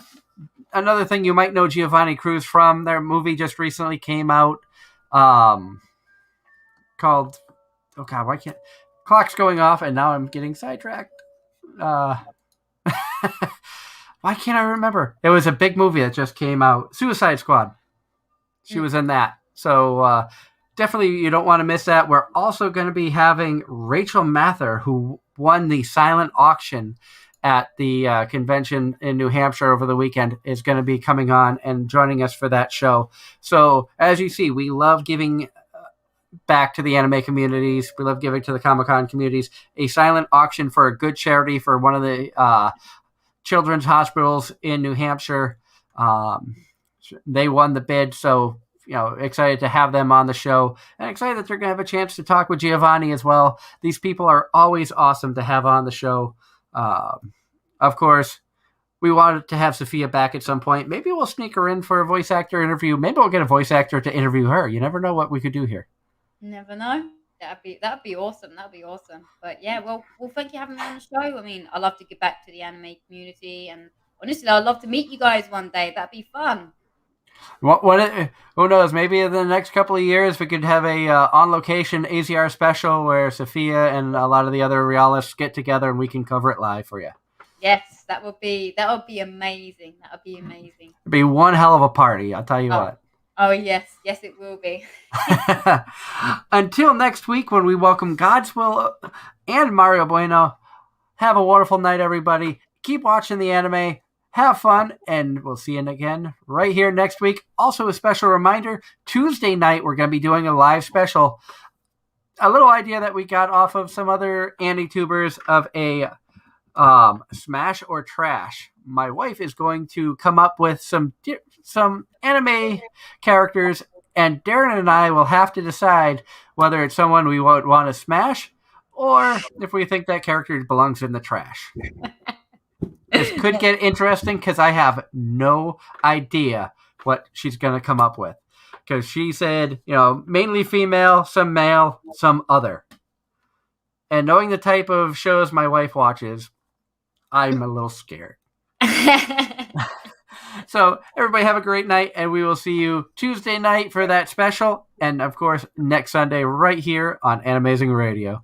thing you might know Giovanni Cruz from, their movie just recently came out called, oh God, why can't, clock's going off and now I'm getting sidetracked. Why can't I remember? It was a big movie that just came out, Suicide Squad. She was in that. So definitely you don't want to miss that. We're also going to be having Rachel Mather, who won the silent auction at the convention in New Hampshire over the weekend, is going to be coming on and joining us for that show. So as you see, we love giving back to the anime communities. We love giving to the Comic-Con communities. A silent auction for a good charity for one of the children's hospitals in New Hampshire. They won the bid, so excited to have them on the show, and excited that they're going to have a chance to talk with Giovanni as well. These people are always awesome to have on the show. Of course, we wanted to have Sophia back at some point. Maybe we'll sneak her in for a voice actor interview. Maybe we'll get a voice actor to interview her. You never know what we could do here. Never know. That'd be awesome. That'd be awesome. But yeah, well, thank you for having me on the show. I mean, I love to give back to the anime community, and honestly, I'd love to meet you guys one day. That'd be fun. Who knows? Maybe in the next couple of years, we could have a on-location AZR special where Sophia and a lot of the other realists get together and we can cover it live for you. Yes, that would be amazing. That would be amazing. It'd be one hell of a party, I'll tell you what. Oh, yes, it will be. Until next week when we welcome Godswill and Mario Bueno, have a wonderful night, everybody. Keep watching the anime. Have fun, and we'll see you again right here next week. Also, a special reminder, Tuesday night, we're going to be doing a live special. A little idea that we got off of some other Andy-tubers of a smash or trash. My wife is going to come up with some anime characters, and Darren and I will have to decide whether it's someone we would want to smash or if we think that character belongs in the trash. This could get interesting because I have no idea what she's going to come up with. Because she said, mainly female, some male, some other. And knowing the type of shows my wife watches, I'm a little scared. So everybody have a great night, and we will see you Tuesday night for that special. And, of course, next Sunday right here on Anime-Zing Radio.